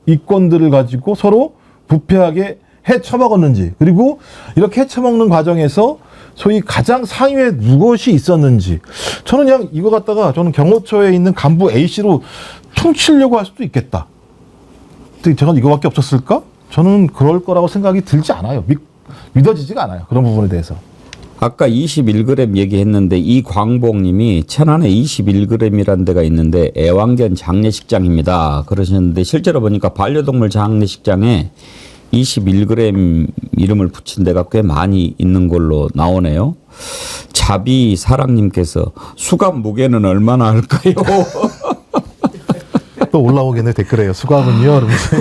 이권들을 가지고 서로 부패하게 해쳐먹었는지 그리고 이렇게 해쳐먹는 과정에서 소위 가장 상위에 무엇이 있었는지 저는 그냥 이거 갖다가 저는 경호처에 있는 간부 A씨로 퉁치려고 할 수도 있겠다. 근데 제가 이거밖에 없었을까? 저는 그럴 거라고 생각이 들지 않아요. 믿어지지가 않아요. 그런 부분에 대해서. 아까 21g 얘기했는데 이광복님이 천안에 21g이라는 데가 있는데 애완견 장례식장입니다. 그러셨는데 실제로 보니까 반려동물 장례식장에 21g 이름을 붙인 데가 꽤 많이 있는 걸로 나오네요. 자비 사랑님께서 수갑 무게는 얼마나 할까요? 또 올라오겠네 댓글에요. 수갑은요. 이러면서.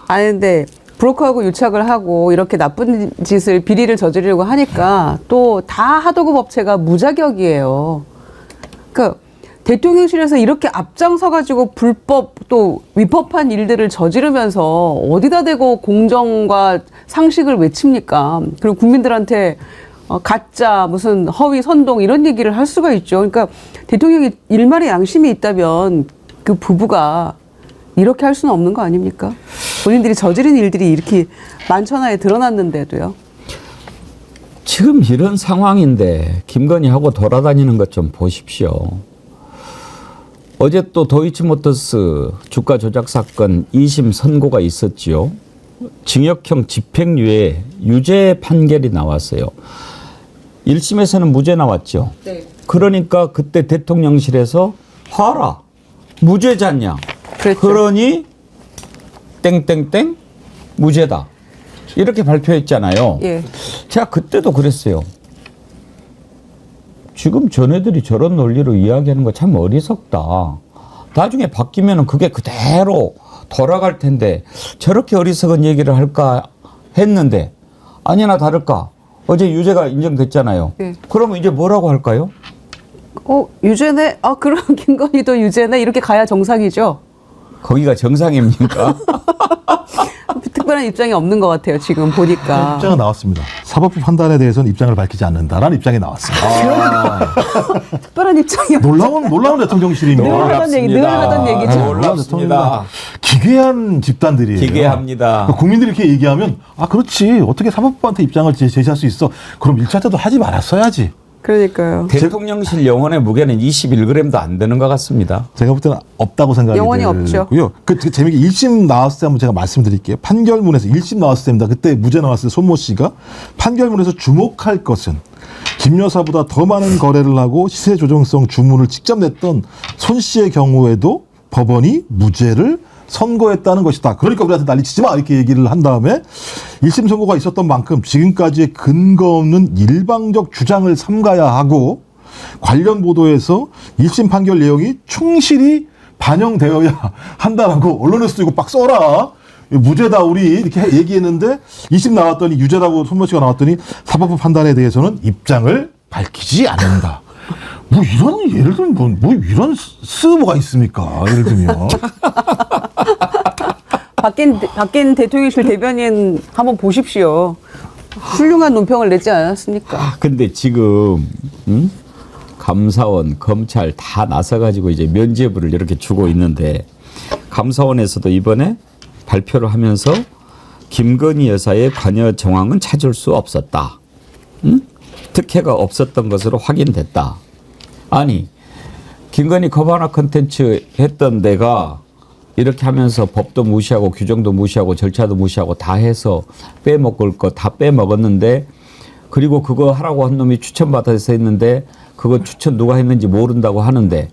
아니 근데 브로커하고 유착을 하고 이렇게 나쁜 짓을 비리를 저지르려고 하니까 또 다 하도급 업체가 무자격이에요. 그러니까 대통령실에서 이렇게 앞장서가지고 불법 또 위법한 일들을 저지르면서 어디다 대고 공정과 상식을 외칩니까? 그리고 국민들한테 가짜 무슨 허위 선동 이런 얘기를 할 수가 있죠. 그러니까 대통령이 일말의 양심이 있다면 그 부부가 이렇게 할 수는 없는 거 아닙니까? 본인들이 저지른 일들이 이렇게 만천하에 드러났는데도요. 지금 이런 상황인데 김건희하고 돌아다니는 것 좀 보십시오. 어제 또 도이치모터스 주가 조작 사건 2심 선고가 있었지요. 징역형 집행유예 유죄 판결이 나왔어요. 1심에서는 무죄 나왔죠. 네. 그러니까 그때 대통령실에서 봐라 무죄잖냐. 그랬죠. 그러니 땡땡땡 무죄다. 이렇게 발표했잖아요. 예. 제가 그때도 그랬어요. 지금 전애들이 저런 논리로 이야기하는 거 참 어리석다. 나중에 바뀌면 그게 그대로 돌아갈 텐데 저렇게 어리석은 얘기를 할까 했는데 아니나 다를까 어제 유죄가 인정됐잖아요. 네. 그러면 이제 뭐라고 할까요? 유죄네? 그럼 김건희도 유죄네? 이렇게 가야 정상이죠? 거기가 정상입니까? 특별한 입장이 없는 것 같아요, 지금 보니까. 입장은 나왔습니다. 사법부 판단에 대해서는 입장을 밝히지 않는다라는 입장이 나왔습니다. 특별한 입장이 없 놀라운 대통령실입니다. 늘 하던 얘기, 늘 하던 얘기죠. 놀랍습니다. 기괴한 집단들이에요. 기괴합니다. 그러니까 국민들이 이렇게 얘기하면 그렇지 어떻게 사법부한테 입장을 제시할 수 있어. 그럼 1차자도 하지 말았어야지. 그러니까요. 대통령실 영혼의 무게는 21g도 안 되는 것 같습니다. 제가 볼 때는 없다고 생각이 영원히 없죠. 들고요. 그 재미있게 1심 나왔을 때 한번 제가 말씀드릴게요. 판결문에서 1심 나왔을 때입니다. 그때 무죄 나왔을 때 손모 씨가 판결문에서 주목할 것은 김 여사보다 더 많은 거래를 하고 시세 조정성 주문을 직접 냈던 손 씨의 경우에도 법원이 무죄를 선고했다는 것이다. 그러니까 우리한테 난리치지 마 이렇게 얘기를 한 다음에 1심 선고가 있었던 만큼 지금까지의 근거 없는 일방적 주장을 삼가야 하고 관련 보도에서 1심 판결 내용이 충실히 반영되어야 한다라고 언론에서도 이거 막 써라. 무죄다 우리 이렇게 얘기했는데 2심 나왔더니 유죄라고 손모 씨가 나왔더니 사법부 판단에 대해서는 입장을 밝히지 않는다. 뭐 이런 예를 들면 뭐 이런 스모가 있습니까? 예를 들면 바뀐 대통령실 대변인 한번 보십시오. 훌륭한 논평을 내지 않았습니까? 근데 지금 감사원, 검찰 다 나서가지고 이제 면죄부를 이렇게 주고 있는데 감사원에서도 이번에 발표를 하면서 김건희 여사의 관여 정황은 찾을 수 없었다. 특혜가 없었던 것으로 확인됐다. 아니 김건희 커버나 컨텐츠 했던 데가 이렇게 하면서 법도 무시하고 규정도 무시하고 절차도 무시하고 다 해서 빼먹을 거 다 빼먹었는데 그리고 그거 하라고 한 놈이 추천받아서 했는데 그거 추천 누가 했는지 모른다고 하는데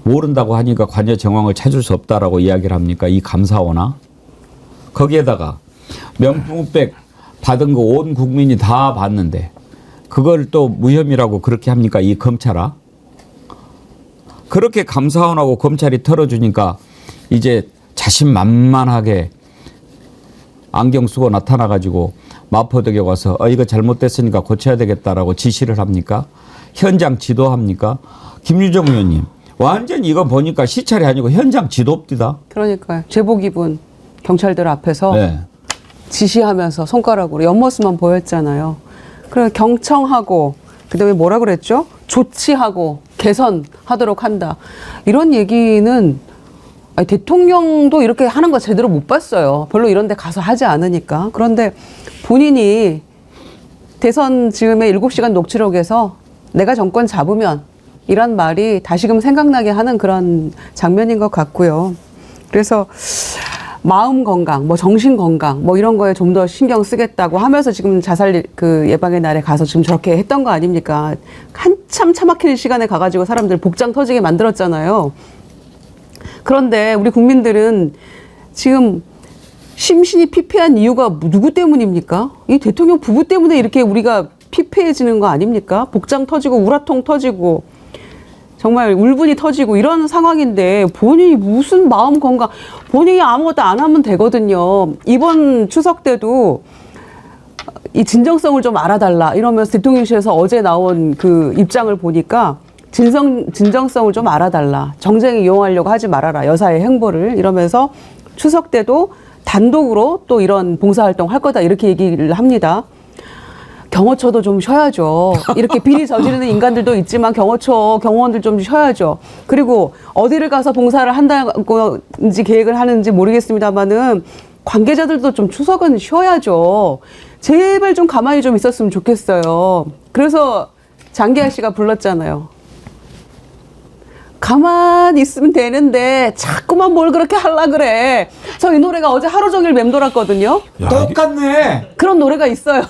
모른다고 하니까 관여 정황을 찾을 수 없다라고 이야기를 합니까? 이 감사원아? 거기에다가 명품백 받은 거 온 국민이 다 봤는데 그걸 또 무혐의라고 그렇게 합니까? 이 검찰아? 그렇게 감사원하고 검찰이 털어주니까 이제 자신만만하게 안경 쓰고 나타나가지고 마포역에 와서 이거 잘못됐으니까 고쳐야 되겠다라고 지시를 합니까? 현장 지도합니까? 김유정 의원님 완전 이거 보니까 시찰이 아니고 현장 지도입니다. 그러니까요. 제복 입은 경찰들 앞에서 네. 지시하면서 손가락으로 옆모습만 보였잖아요. 그래 경청하고 그다음에 뭐라 그랬죠? 조치하고 개선하도록 한다. 이런 얘기는 아니, 대통령도 이렇게 하는 거 제대로 못 봤어요. 별로 이런 데 가서 하지 않으니까. 그런데 본인이 대선 즈음에 7시간 녹취록에서 내가 정권 잡으면 이란 말이 다시금 생각나게 하는 그런 장면인 것 같고요. 그래서 마음 건강, 뭐 정신 건강, 뭐 이런 거에 좀 더 신경 쓰겠다고 하면서 지금 자살 그 예방의 날에 가서 지금 저렇게 했던 거 아닙니까? 한참 차 막히는 시간에 가가지고 사람들 복장 터지게 만들었잖아요. 그런데 우리 국민들은 지금 심신이 피폐한 이유가 누구 때문입니까? 이 대통령 부부 때문에 이렇게 우리가 피폐해지는 거 아닙니까? 복장 터지고 우라통 터지고 정말 울분이 터지고 이런 상황인데 본인이 무슨 마음 건강, 본인이 아무것도 안 하면 되거든요. 이번 추석 때도 이 진정성을 좀 알아달라 이러면서 대통령실에서 어제 나온 그 입장을 보니까 진정성을 좀 알아달라. 정쟁에 이용하려고 하지 말아라. 여사의 행보를 이러면서 추석 때도 단독으로 또 이런 봉사활동 할 거다 이렇게 얘기를 합니다. 경호처도 좀 쉬어야죠. 이렇게 비리 저지르는 인간들도 있지만 경호처, 경호원들 좀 쉬어야죠. 그리고 어디를 가서 봉사를 한다고인지 계획을 하는지 모르겠습니다만은 관계자들도 좀 추석은 쉬어야죠. 제발 좀 가만히 좀 있었으면 좋겠어요. 그래서 장기하 씨가 불렀잖아요. 가만히 있으면 되는데 자꾸만 뭘 그렇게 하려 그래. 저 이 노래가 어제 하루 종일 맴돌았거든요. 야, 똑같네. 그런 노래가 있어요.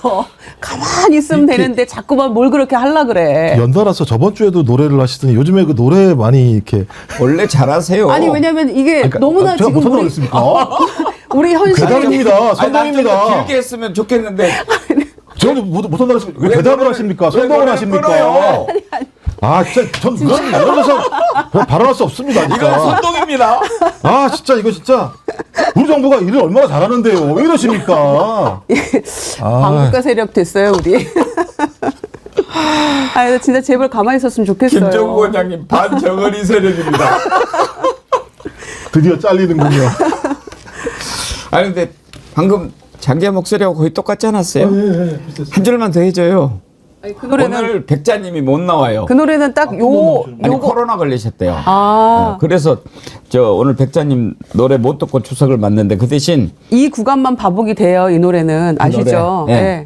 가만히 있으면 되는데 자꾸만 뭘 그렇게 하려 그래. 연달아서 저번 주에도 노래를 하시더니 요즘에 그 노래 많이 이렇게 원래 잘하세요. 아니 왜냐면 이게 그러니까 너무나 제가 지금 못한다고 우리, 그랬습니까? 우리 현실 대단합니다. 아니, 선동입니다. 난 길게 했으면 좋겠는데 저는 못한다고 그랬습니까? 왜 왜 대답을 노래를- 하십니까? 왜 선동을 노래를 하십니까? 끊어요? 아 진짜 전 그건 나눠서 발언할 수 없습니다. 이건 진짜. 선동입니다. 아 진짜 이거 진짜 우리 정부가 일을 얼마나 잘하는데요. 왜 이러십니까? 반국가 세력 됐어요 우리. 아 진짜 제발 가만히 있었으면 좋겠어요. 김정국 원장님 반정어리 세력입니다. 드디어 잘리는군요. 아니 근데 방금 장기하 목소리하고 거의 똑같지 않았어요? 네, 한 줄만 더 해줘요. 아니, 그 노래는 오늘 백자님이 못 나와요. 그 노래는 딱 아니 요거 코로나 걸리셨대요. 아. 그래서 저 오늘 백자님 노래 못 듣고 추석을 맞는데 그 대신 이 구간만 반복이 돼요. 이 노래는 아시죠? 노래? 네. 네.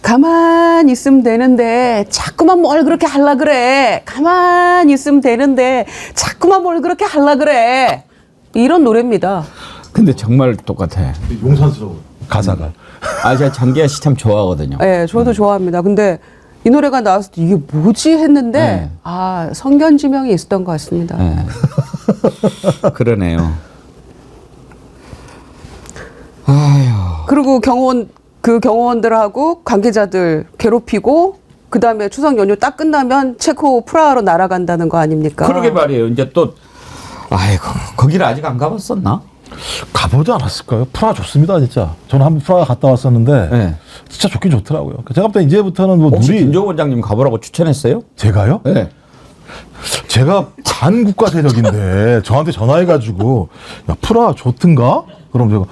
가만히 있으면 되는데 자꾸만 뭘 그렇게 하려 그래. 가만히 있으면 되는데 자꾸만 뭘 그렇게 하려 그래. 이런 노래입니다. 근데 정말 똑같아. 용산스러워 가사가. 아 제가 장기하 씨 참 좋아하거든요. 네, 저도 좋아합니다. 근데 이 노래가 나왔을 때 이게 뭐지 했는데 네. 아 성견지명이 있었던 것 같습니다. 네. 그러네요. 아휴. 그리고 경호원들하고 관계자들 괴롭히고 그 다음에 추석 연휴 딱 끝나면 체코 프라하로 날아간다는 거 아닙니까? 그러게 말이에요. 이제 또 아이고 거기를 아직 안 가봤었나? 가보지 않았을까요? 프라하 좋습니다, 진짜. 저는 한번 프라하 갔다 왔었는데 네. 진짜 좋긴 좋더라고요. 제가 볼 때 이제부터는 뭐 혹시 누리 김종원 원장님 가보라고 추천했어요? 제가요? 네. 제가 반국가 세력인데 저한테 전화해가지고 야 프라하 좋든가? 그럼 제가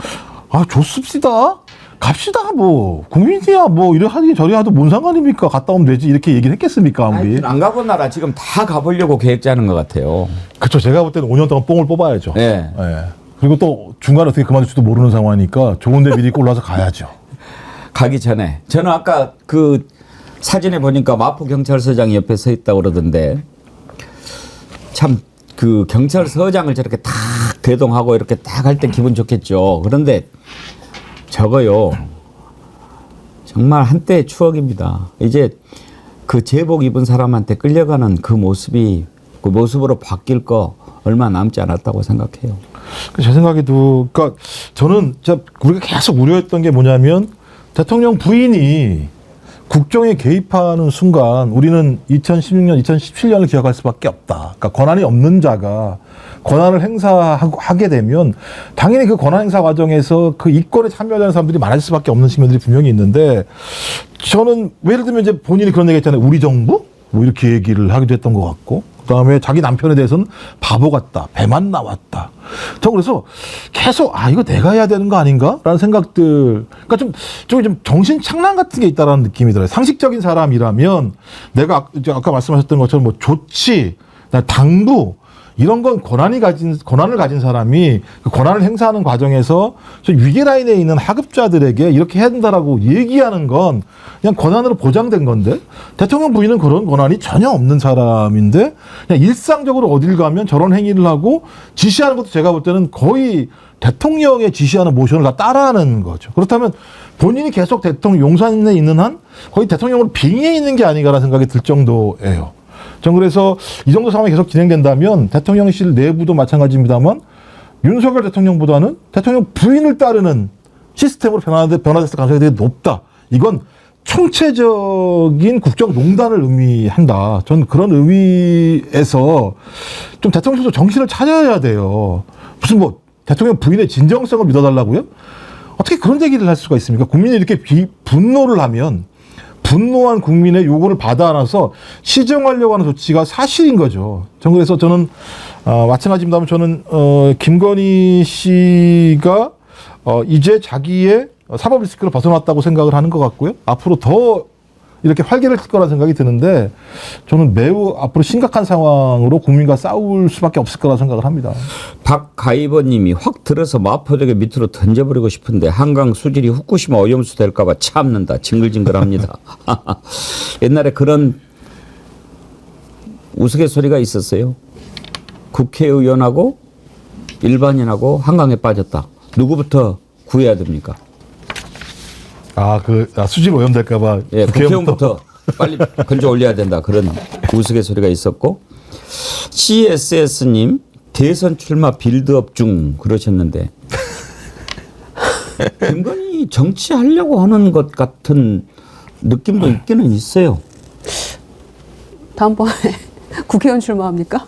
아 좋습시다. 갑시다 뭐 국민이야 뭐 이래 하니 저리 하도 뭔 상관입니까? 갔다 오면 되지 이렇게 얘기를 했겠습니까? 아무리. 하여튼 안 가본 나라 지금 다 가보려고 계획 짜는 것 같아요. 그렇죠. 제가 볼 때는 5년 동안 뽕을 뽑아야죠. 네. 예. 그리고 또 중간에 어떻게 그만둘지도 모르는 상황이니까 좋은데 미리 골라서 가야죠. 가기 전에 저는 아까 그 사진에 보니까 마포 경찰서장이 옆에 서 있다고 그러던데 참 그 경찰서장을 저렇게 탁 대동하고 이렇게 딱 할 때 기분 좋겠죠. 그런데 저거요 정말 한때의 추억입니다. 이제 그 제복 입은 사람한테 끌려가는 그 모습이 그 모습으로 바뀔 거 얼마 남지 않았다고 생각해요. 제 생각에도, 그러니까 저는 진짜 우리가 계속 우려했던 게 뭐냐면 대통령 부인이 국정에 개입하는 순간 우리는 2016년, 2017년을 기억할 수밖에 없다. 그러니까 권한이 없는 자가 권한을 행사하게 되면 당연히 그 권한 행사 과정에서 그 이권에 참여하는 사람들이 많을 수밖에 없는 측면들이 분명히 있는데 저는 예를 들면 이제 본인이 그런 얘기 했잖아요. 우리 정부? 뭐 이렇게 얘기를 하기도 했던 것 같고 그다음에 자기 남편에 대해서는 바보 같다. 배만 나왔다. 저 그래서 계속 이거 내가 해야 되는 거 아닌가라는 생각들. 그러니까 좀 정신 착란 같은 게 있다라는 느낌이 들어요. 상식적인 사람이라면 내가 아까 말씀하셨던 것처럼 뭐 조치, 당부 이런 건 권한을 가진 사람이 그 권한을 행사하는 과정에서 저 위계 라인에 있는 하급자들에게 이렇게 해야 된다라고 얘기하는 건 그냥 권한으로 보장된 건데 대통령 부인은 그런 권한이 전혀 없는 사람인데 그냥 일상적으로 어딜 가면 저런 행위를 하고 지시하는 것도 제가 볼 때는 거의 대통령의 지시하는 모션을 다 따라하는 거죠. 그렇다면 본인이 계속 대통령 용산에 있는 한 거의 대통령으로 빙의해 있는 게 아닌가라는 생각이 들 정도예요. 전 그래서 이 정도 상황이 계속 진행된다면 대통령실 내부도 마찬가지입니다만 윤석열 대통령보다는 대통령 부인을 따르는 시스템으로 변화됐을 가능성이 되게 높다. 이건 총체적인 국정농단을 의미한다. 전 그런 의미에서 좀 대통령실도 정신을 차려야 돼요. 무슨 뭐 대통령 부인의 진정성을 믿어달라고요? 어떻게 그런 얘기를 할 수가 있습니까? 국민이 이렇게 분노를 하면 분노한 국민의 요구를 받아 안아서 시정하려고 하는 조치가 사실인 거죠. 그래서 저는 마찬가지입니다만 저는 김건희 씨가 이제 자기의 사법 리스크를 벗어났다고 생각을 하는 것 같고요. 앞으로 더 이렇게 활개를 칠 거라는 생각이 드는데 저는 매우 앞으로 심각한 상황으로 국민과 싸울 수밖에 없을 거라 생각을 합니다. 박가이버님이 확 들어서 마포대교 밑으로 던져버리고 싶은데 한강 수질이 후쿠시마 오염수 될까 봐 참는다. 징글징글합니다. 옛날에 그런 우스갯소리가 있었어요. 국회의원하고 일반인하고 한강에 빠졌다. 누구부터 구해야 됩니까? 수질 오염될까봐. 예, 국회의원부터 빨리 건져 올려야 된다. 그런 우스갯소리가 있었고. CSS님, 대선 출마 빌드업 중 그러셨는데. 김건희 정치하려고 하는 것 같은 느낌도 있기는 있어요. 다음번에 국회의원 출마합니까?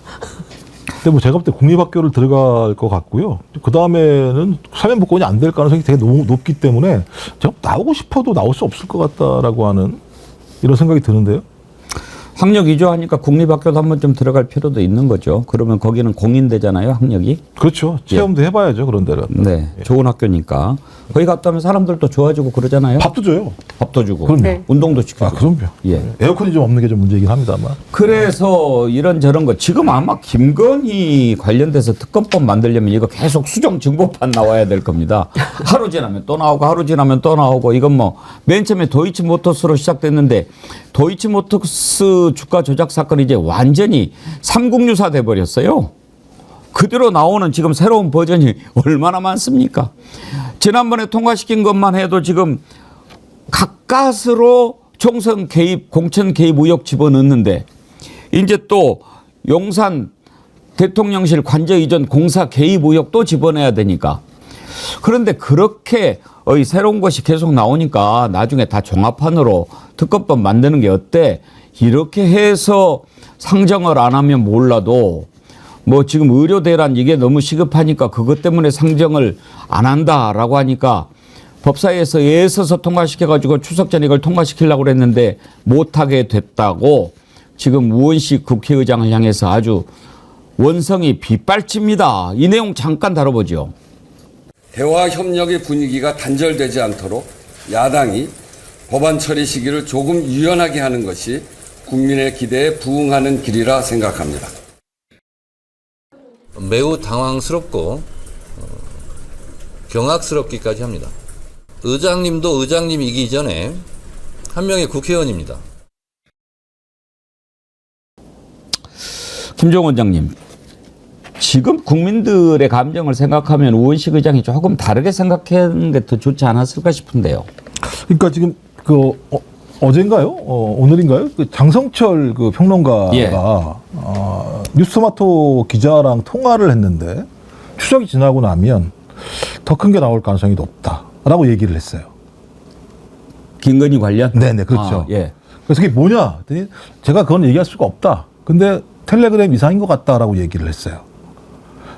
근데 뭐 제가 볼 때 국립학교를 들어갈 것 같고요. 그 다음에는 사면복권이 안 될 가능성이 되게 높기 때문에 제가 나오고 싶어도 나올 수 없을 것 같다라고 하는 이런 생각이 드는데요. 학력 위조하니까 국립학교도 한번 좀 들어갈 필요도 있는 거죠. 그러면 거기는 공인되잖아요, 학력이. 그렇죠. 체험도 해봐야죠, 그런 데는. 네, 좋은 학교니까. 거기 갔다 오면 사람들도 좋아지고 그러잖아요. 밥도 줘요. 밥도 주고. 그럼요. 네. 운동도 시키고. 그럼요. 예. 에어컨이 좀 없는 게 좀 문제이긴 합니다만. 그래서 이런저런 거 지금 아마 김건희 관련돼서 특검법 만들려면 이거 계속 수정 증거판 나와야 될 겁니다. 하루 지나면 또 나오고 하루 지나면 또 나오고 이건 뭐 맨 처음에 도이치모터스로 시작됐는데 도이치모터스 주가 조작 사건이 이제 완전히 삼국유사 돼버렸어요. 그대로 나오는 지금 새로운 버전이 얼마나 많습니까? 지난번에 통과시킨 것만 해도 지금 가까스로 총선 개입, 공천 개입 의혹 집어넣는데 이제 또 용산 대통령실 관저 이전 공사 개입 의혹 또 집어내야 되니까 그런데 그렇게 새로운 것이 계속 나오니까 나중에 다 종합판으로 특검법 만드는 게 어때? 이렇게 해서 상정을 안 하면 몰라도 뭐 지금 의료 대란 이게 너무 시급하니까 그것 때문에 상정을 안 한다라고 하니까 법사위에서 애써서 통과시켜가지고 추석 전에 이걸 통과시키려고 그랬는데 못하게 됐다고 지금 우원식 국회의장을 향해서 아주 원성이 빗발칩니다. 이 내용 잠깐 다뤄보죠. 대화 협력의 분위기가 단절되지 않도록 야당이 법안 처리 시기를 조금 유연하게 하는 것이 국민의 기대에 부응하는 길이라 생각합니다. 매우 당황스럽고 경악스럽기까지 합니다. 의장님도 의장님이기 전에 한 명의 국회의원입니다. 김종원 원장님, 지금 국민들의 감정을 생각하면 우원식 의장이 조금 다르게 생각하는 게 더 좋지 않았을까 싶은데요. 그러니까 지금 어젠가요? 오늘인가요? 그 장성철 그 평론가가 예. 뉴스토마토 기자랑 통화를 했는데 추석이 지나고 나면 더 큰 게 나올 가능성이 높다라고 얘기를 했어요. 김건희 관련? 네네, 그렇죠. 아, 예. 그래서 그게 뭐냐? 했더니 제가 그건 얘기할 수가 없다. 근데 텔레그램 이상인 것 같다라고 얘기를 했어요.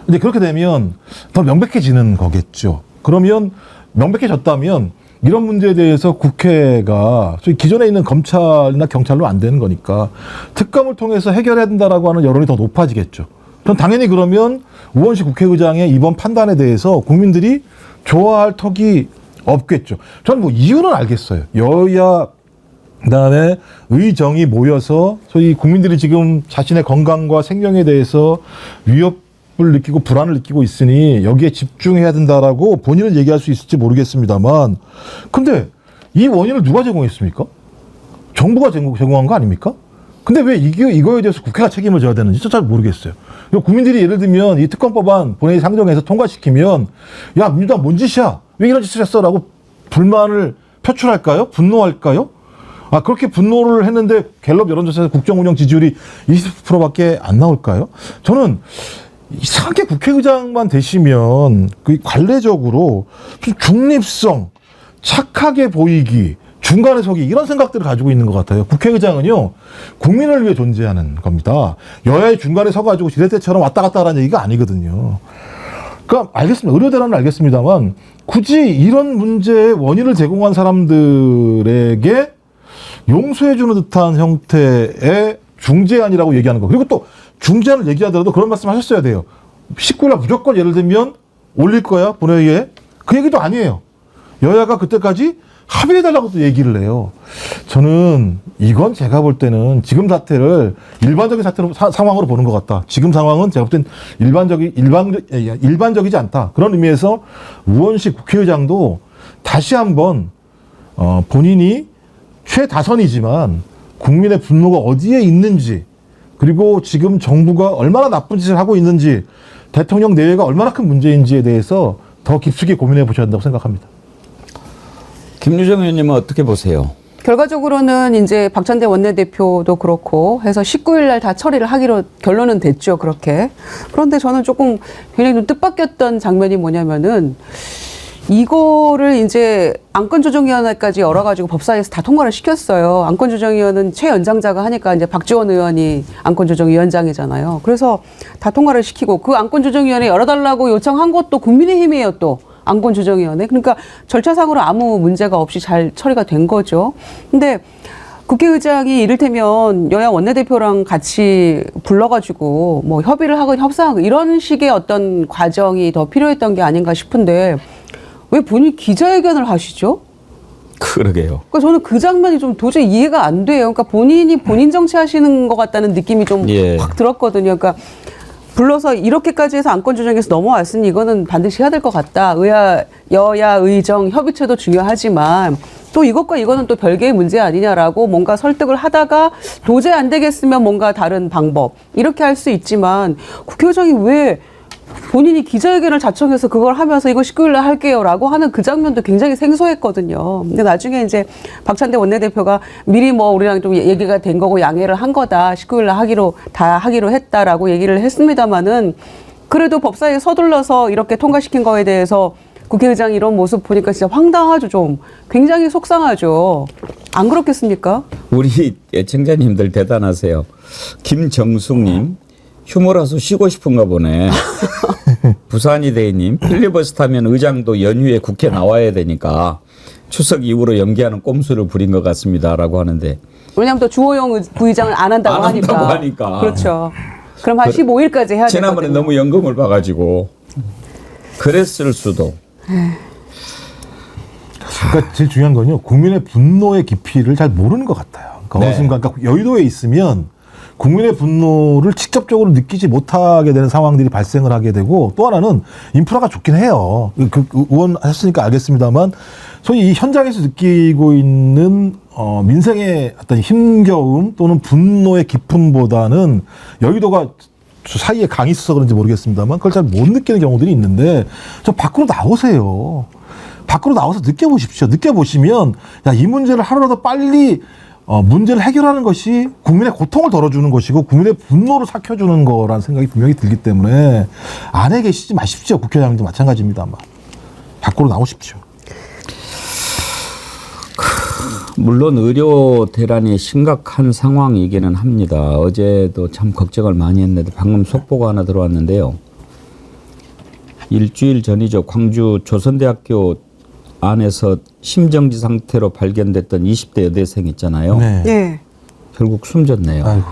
이제 그렇게 되면 더 명백해지는 거겠죠. 그러면 명백해졌다면 이런 문제에 대해서 국회가 저희 기존에 있는 검찰이나 경찰로 안 되는 거니까 특검을 통해서 해결해야 된다라고 하는 여론이 더 높아지겠죠. 전 당연히 그러면 우원식 국회의장의 이번 판단에 대해서 국민들이 좋아할 턱이 없겠죠. 저는 뭐 이유는 알겠어요. 여야 그다음에 의정이 모여서 소위 국민들이 지금 자신의 건강과 생명에 대해서 위협을 느끼고 불안을 느끼고 있으니 여기에 집중해야 된다라고 본인은 얘기할 수 있을지 모르겠습니다만, 근데 이 원인을 누가 제공했습니까? 정부가 제공한 거 아닙니까? 근데 왜 이거에 대해서 국회가 책임을 져야 되는지 잘 모르겠어요. 국민들이 예를 들면 이 특검법안 본회의 상정해서 통과시키면 야, 민주당 뭔 짓이야? 왜 이런 짓을 했어? 라고 불만을 표출할까요? 분노할까요? 아, 그렇게 분노를 했는데 갤럽 여론조사에서 국정운영 지지율이 20%밖에 안 나올까요? 저는 이상하게 국회의장만 되시면 그 관례적으로 좀 중립성, 착하게 보이기, 중간에 서기 이런 생각들을 가지고 있는 것 같아요. 국회의장은요, 국민을 위해 존재하는 겁니다. 여야의 중간에 서가지고 지렛대처럼 왔다 갔다 하라는 얘기가 아니거든요. 그러니까 알겠습니다. 의료대란은 알겠습니다만 굳이 이런 문제의 원인을 제공한 사람들에게 용서해주는 듯한 형태의 중재안이라고 얘기하는 거. 그리고 또 중재안을 얘기하더라도 그런 말씀 하셨어야 돼요. 19일 날 무조건 예를 들면 올릴 거야, 본회의에. 그 얘기도 아니에요. 여야가 그때까지 합의해달라고 또 얘기를 해요. 저는 이건 제가 볼 때는 지금 사태를 일반적인 사태로 상황으로 보는 것 같다. 지금 상황은 제가 볼 땐 일반적이지 않다. 그런 의미에서 우원식 국회의장도 다시 한번 본인이 최다선이지만 국민의 분노가 어디에 있는지, 그리고 지금 정부가 얼마나 나쁜 짓을 하고 있는지, 대통령 내외가 얼마나 큰 문제인지에 대해서 더 깊숙이 고민해 보셔야 한다고 생각합니다. 김유정 의원님은 어떻게 보세요? 결과적으로는 이제 박찬대 원내대표도 그렇고 해서 19일 날 다 처리를 하기로 결론은 됐죠, 그렇게. 그런데 저는 조금 굉장히 좀 뜻밖이었던 장면이 뭐냐면은 이거를 이제 안건조정위원회까지 열어가지고 법사위에서 다 통과를 시켰어요. 안건조정위원은 최연장자가 하니까 이제 박지원 의원이 안건조정위원장이잖아요. 그래서 다 통과를 시키고 그 안건조정위원회 열어달라고 요청한 것도 국민의힘이에요, 또. 안건조정위원회. 그러니까 절차상으로 아무 문제가 없이 잘 처리가 된 거죠. 근데 국회의장이 이를테면 여야 원내대표랑 같이 불러가지고 뭐 협의를 하건 협상하고 이런 식의 어떤 과정이 더 필요했던 게 아닌가 싶은데 왜 본인 기자회견을 하시죠? 그러게요. 그러니까 저는 그 장면이 좀 도저히 이해가 안 돼요. 그러니까 본인이 본인 정치하시는 것 같다는 느낌이 좀 확 들었거든요. 그러니까 불러서 이렇게까지 해서 안건조정에서 넘어왔으니 이거는 반드시 해야 될 것 같다. 여야 의정 협의체도 중요하지만 또 이것과 이거는 또 별개의 문제 아니냐라고 뭔가 설득을 하다가 도저히 안 되겠으면 뭔가 다른 방법 이렇게 할 수 있지만 국회의장이 왜 본인이 기자회견을 자청해서 그걸 하면서 이거 19일 날 할게요라고 하는 그 장면도 굉장히 생소했거든요. 근데 나중에 이제 박찬대 원내대표가 미리 뭐 우리랑 좀 얘기가 된 거고 양해를 한 거다. 19일 날 하기로 했다라고 얘기를 했습니다마는 그래도 법사위에 서둘러서 이렇게 통과시킨 거에 대해서 국회의장이 이런 모습 보니까 진짜 황당하죠, 좀. 굉장히 속상하죠. 안 그렇겠습니까? 우리 애청자님들 대단하세요. 김정숙님. 휴머라서 쉬고 싶은가 보네. 부산이대님, 필리버스터면 의장도 연휴에 국회 나와야 되니까 추석 이후로 연기하는 꼼수를 부린 것 같습니다라고 하는데. 왜냐하면 또 주호영 부의장을 안 한다고 하니까. 그렇죠. 그럼 한 15일까지 해야 되거든요. 지난번에 너무 연금을 봐가지고 그랬을 수도. 그러니까 제일 중요한 건요, 국민의 분노의 깊이를 잘 모르는 것 같아요. 그러니까 어느 순간, 그러니까 여의도에 있으면 국민의 분노를 직접적으로 느끼지 못하게 되는 상황들이 발생을 하게 되고, 또 하나는 인프라가 좋긴 해요. 그 의원 하셨으니까 알겠습니다만 소위 이 현장에서 느끼고 있는 민생의 어떤 힘겨움 또는 분노의 깊음보다는 여의도가 사이에 강이 있어서 그런지 모르겠습니다만 그걸 잘 못 느끼는 경우들이 있는데, 저 밖으로 나오세요. 밖으로 나와서 느껴보십시오. 느껴보시면 야, 이 문제를 하루라도 빨리 문제를 해결하는 것이 국민의 고통을 덜어주는 것이고 국민의 분노를 삭혀주는 거라는 생각이 분명히 들기 때문에 안에 계시지 마십시오. 국회의장도 마찬가지입니다만. 밖으로 나오십시오. 물론 의료 대란이 심각한 상황이기는 합니다. 어제도 참 걱정을 많이 했는데 방금 속보가 하나 들어왔는데요. 일주일 전이죠. 광주 조선대학교 안에서 심정지 상태로 발견됐던 20대 여대생 있잖아요. 네. 예. 결국 숨졌네요. 아이고.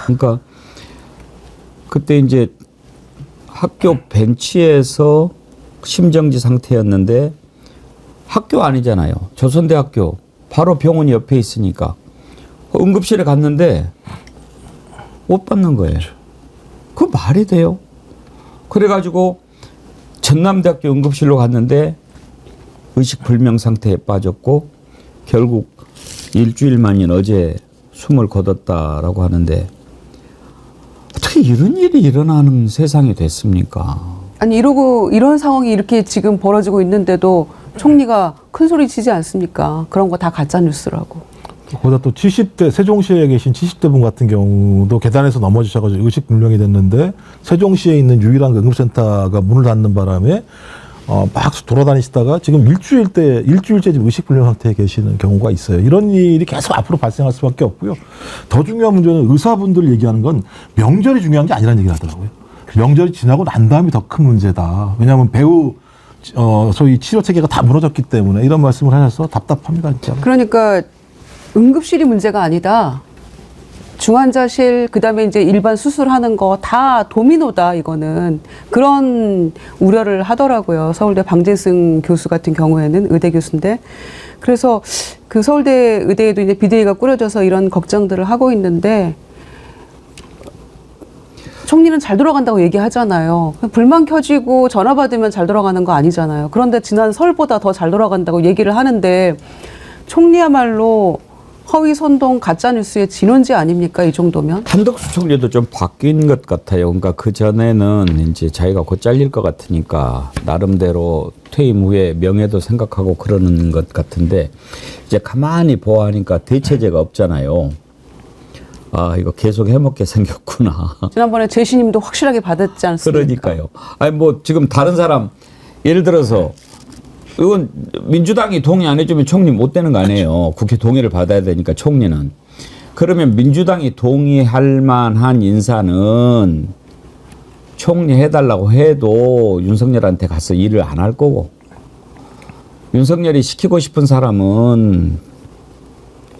그러니까 그때 이제 학교 벤치에서 심정지 상태였는데 학교 아니잖아요. 조선대학교 바로 병원이 옆에 있으니까 응급실에 갔는데 못 받는 거예요. 그 말이 돼요? 그래가지고 전남대학교 응급실로 갔는데 의식불명 상태에 빠졌고 결국 일주일 만인 어제 숨을 거뒀다라고 하는데 어떻게 이런 일이 일어나는 세상이 됐습니까? 아니 이러고 이런 상황이 이렇게 지금 벌어지고 있는데도 총리가 큰 소리 치지 않습니까? 그런 거 다 가짜 뉴스라고. 거기다 또 70대 세종시에 계신 70대 분 같은 경우도 계단에서 넘어지셔가지고 의식불명이 됐는데 세종시에 있는 유일한 응급센터가 문을 닫는 바람에 막 돌아다니시다가 지금 일주일째 지금 의식불명 상태에 계시는 경우가 있어요. 이런 일이 계속 앞으로 발생할 수밖에 없고요. 더 중요한 문제는 의사분들 얘기하는 건 명절이 중요한 게 아니라는 얘기를 하더라고요. 명절이 지나고 난 다음이 더 큰 문제다. 왜냐하면 배우 소위 치료 체계가 다 무너졌기 때문에 이런 말씀을 하셔서 답답합니다, 진짜. 그러니까 응급실이 문제가 아니다. 중환자실 그다음에 이제 일반 수술하는 거 다 도미노다 이거는 그런 우려를 하더라고요. 서울대 방재승 교수 같은 경우에는 의대 교수인데 그래서 그 서울대 의대에도 이제 비대위가 꾸려져서 이런 걱정들을 하고 있는데 총리는 잘 돌아간다고 얘기하잖아요. 불만 켜지고 전화 받으면 잘 돌아가는 거 아니잖아요. 그런데 지난 설보다 더 잘 돌아간다고 얘기를 하는데 총리야말로 허위 선동 가짜 뉴스의 진원지 아닙니까? 이 정도면? 한덕수 총리도 좀 바뀐 것 같아요. 그러니까 그 전에는 이제 자기가 곧 잘릴 것 같으니까 나름대로 퇴임 후에 명예도 생각하고 그러는 것 같은데 이제 가만히 보아하니까 대체제가 없잖아요. 아 이거 계속 해먹게 생겼구나. 지난번에 제시님도 확실하게 받았지 않습니까? 그러니까요. 아니 뭐 지금 다른 사람 예를 들어서 이건 민주당이 동의 안 해주면 총리 못 되는 거 아니에요. 국회 동의를 받아야 되니까 총리는. 그러면 민주당이 동의할 만한 인사는 총리 해달라고 해도 윤석열한테 가서 일을 안 할 거고 윤석열이 시키고 싶은 사람은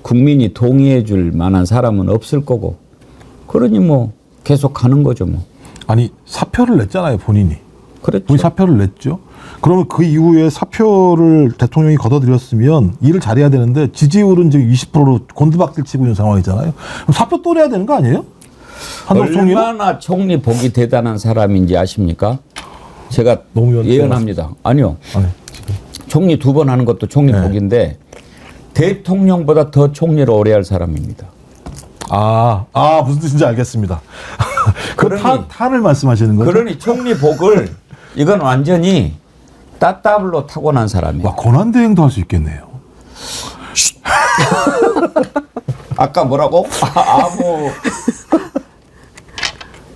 국민이 동의해 줄 만한 사람은 없을 거고 그러니 뭐 계속 가는 거죠 뭐. 아니 사표를 냈잖아요, 본인이. 그렇죠. 본인이 사표를 냈죠. 그러면 그 이후에 사표를 대통령이 걷어들였으면 일을 잘해야 되는데 지지율은 지금 20%로 곤두박질 치고 있는 상황이잖아요. 그럼 사표 또 내야 되는 거 아니에요? 한덕수 총리는? 얼마나 총리 복이 대단한 사람인지 아십니까? 제가 노무현 예언합니다. 아니요. 아니, 지금. 총리 2번 하는 것도 총리 네. 복인데 대통령보다 더 총리를 오래 할 사람입니다. 무슨 뜻인지 알겠습니다. 그 그러니- 탄을 말씀하시는 거죠? 그러니 총리 복을 이건 완전히 따따블로 타고난 사람이에요. 와, 권한대행도 할 수 있겠네요. 아까 뭐라고? 아무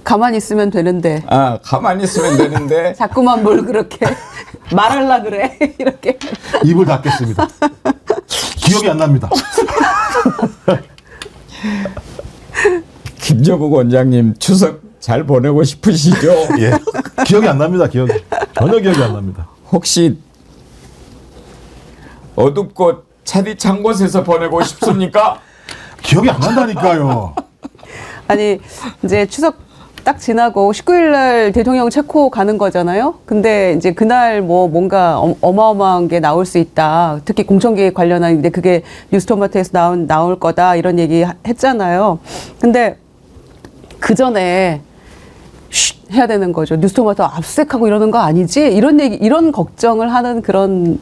가만히 있으면 되는데 가만히 있으면 되는데 자꾸만 뭘 그렇게 말하려 그래 이렇게. 입을 닫겠습니다. 기억이 안 납니다. 김정국 원장님 추석 잘 보내고 싶으시죠? 예. 기억이 안 납니다. 전혀 기억이 안 납니다. 혹시 어둡고 차디찬 곳에서 보내고 싶습니까? 기억이 안 난다니까요. 아니 이제 추석 딱 지나고 19일 날 대통령 체코 가는 거잖아요. 근데 이제 그날 뭐 뭔가 어마어마한 게 나올 수 있다. 특히 공천계획 관련한 근데 그게 뉴스토마토에서 나올 거다 이런 얘기 했잖아요. 근데 그 전에 해야 되는 거죠. 뉴스토마토 압색하고 이러는 거 아니지? 이런 얘기, 이런 걱정을 하는 그런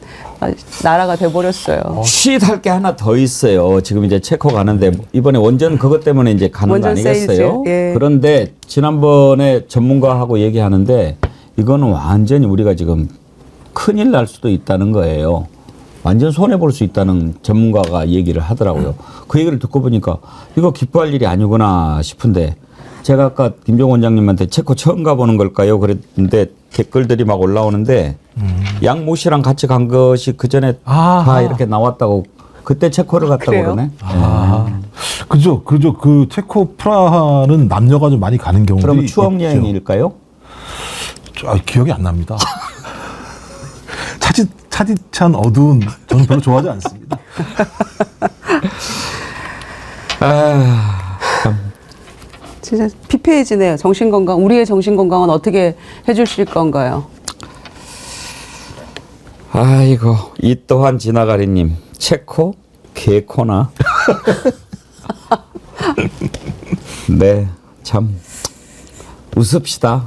나라가 돼버렸어요. 쉿할 게 하나 더 있어요. 지금 이제 체코 가는데 이번에 원전 그것 때문에 이제 가는 거 원전 아니겠어요? 세일즈, 예. 그런데 지난번에 전문가하고 얘기하는데 이거는 완전히 우리가 지금 큰일 날 수도 있다는 거예요. 완전 손해볼 수 있다는 전문가가 얘기를 하더라고요. 그 얘기를 듣고 보니까 이거 기뻐할 일이 아니구나 싶은데 제가 아까 김종 원장님한테 체코 처음 가보는 걸까요? 그랬는데 댓글들이 막 올라오는데 양모 씨랑 같이 간 것이 그 전에 다 이렇게 나왔다고 그때 체코를 갔다고 그래요? 그러네. 그죠. 그 체코 프라하는 남녀가 좀 많이 가는 경우들이 그럼 추억 있죠. 여행일까요? 기억이 안 납니다. 차디찬 어두운 저는 별로 좋아하지 않습니다. 진짜 피폐해지네요. 정신건강, 우리의 정신건강은 어떻게 해주실 건가요? 아이고 이 또한 지나가리님 체코 개코나 네 참 웃읍시다.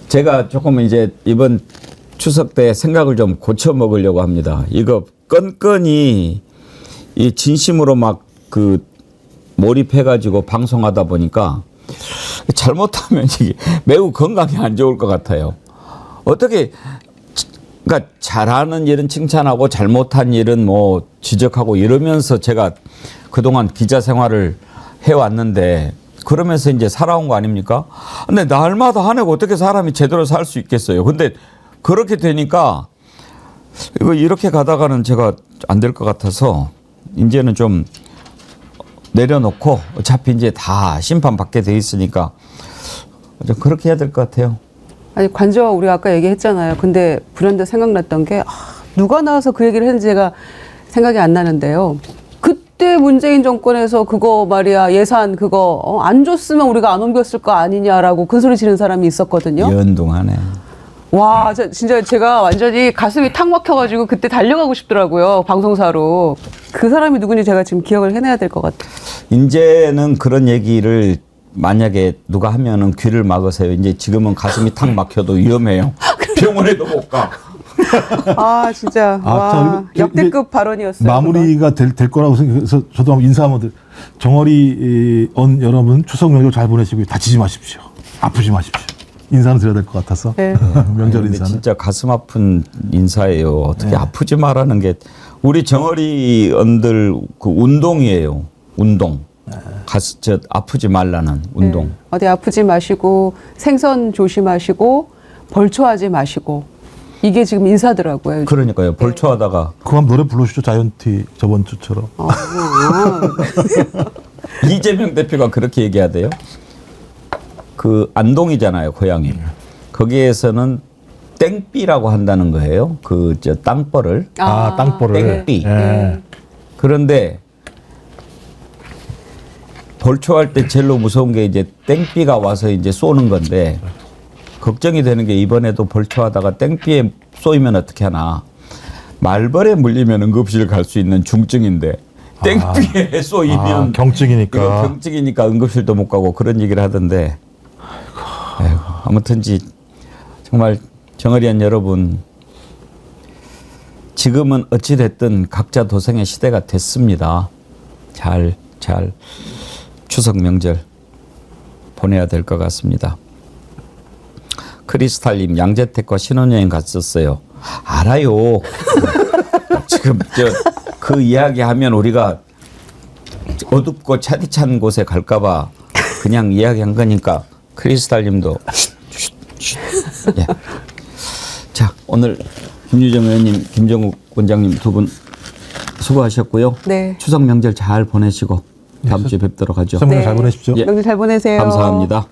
제가 조금 이제 이번 추석 때 생각을 좀 고쳐 먹으려고 합니다. 이거 끈끈이 이 진심으로 막 그 몰입해가지고 방송하다 보니까 잘못하면 이게 매우 건강에 안 좋을 것 같아요. 어떻게 그러니까 잘하는 일은 칭찬하고 잘못한 일은 뭐 지적하고 이러면서 제가 그동안 기자 생활을 해왔는데 그러면서 이제 살아온 거 아닙니까? 근데 날마다 화내고 어떻게 사람이 제대로 살 수 있겠어요. 근데 그렇게 되니까 이거 이렇게 가다가는 제가 안 될 것 같아서 이제는 좀 내려놓고 어차피 이제 다 심판받게 돼 있으니까 좀 그렇게 해야 될 것 같아요. 아니 관저와 우리가 아까 얘기했잖아요. 근데 불현듯 생각났던 게 누가 나와서 그 얘기를 했는지 제가 생각이 안 나는데요. 그때 문재인 정권에서 그거 말이야 예산 그거 안 줬으면 우리가 안 옮겼을 거 아니냐라고 큰 소리 지르는 사람이 있었거든요. 연동하네. 와, 진짜 제가 완전히 가슴이 탁 막혀가지고 그때 달려가고 싶더라고요. 방송사로. 그 사람이 누군지 제가 지금 기억을 해내야 될 것 같아요. 이제는 그런 얘기를 만약에 누가 하면은 귀를 막으세요. 이제 지금은 가슴이 탁 막혀도 위험해요. 병원에도 못 가. 아, 진짜. 와, 이제 역대급 발언이었어요. 마무리가 될 거라고 생각해서 저도 한번 인사 한번 드려. 정어리 언 여러분 추석 명절 잘 보내시고 다치지 마십시오. 아프지 마십시오. 인사는 드려야 될 것 같아서. 네. 명절 근데 인사는. 진짜 가슴 아픈 인사예요. 어떻게 아프지 말라는 게 우리 정어리 언들 그 운동이에요. 운동. 저 아프지 말라는 운동. 네. 어디 아프지 마시고 생선 조심하시고 벌초하지 마시고 이게 지금 인사더라고요. 그러니까요. 벌초하다가 그거 한번 노래 불러주죠. 자이언티 저번 주처럼. 이재명 대표가 그렇게 얘기하대요. 그 안동이잖아요, 고향이. 거기에서는 땡삐라고 한다는 거예요. 그 저 땅벌을. 땅볼을. 땡삐. 예. 그런데 벌초할 때 제일로 무서운 게 이제 땡삐가 와서 이제 쏘는 건데 걱정이 되는 게 이번에도 벌초하다가 땡삐에 쏘이면 어떻게 하나. 말벌에 물리면 응급실 갈 수 있는 중증인데 땡삐에 쏘이면 경증이니까. 이거 경증이니까 응급실도 못 가고 그런 얘기를 하던데. 아이고, 아무튼지 정말 정어리한 여러분 지금은 어찌 됐든 각자 도생의 시대가 됐습니다. 잘 추석 명절 보내야 될 것 같습니다. 크리스탈님 양재택과 신혼여행 갔었어요. 알아요. 지금 그 이야기하면 우리가 어둡고 차디찬 곳에 갈까봐 그냥 이야기한 거니까 크리스탈님도 예. 자 오늘 김유정 의원님, 김정욱 원장님 두 분 수고하셨고요. 네. 추석 명절 잘 보내시고 다음 주에 뵙도록 하죠. 잘 보내십시오. 예. 명절 잘 보내세요. 감사합니다.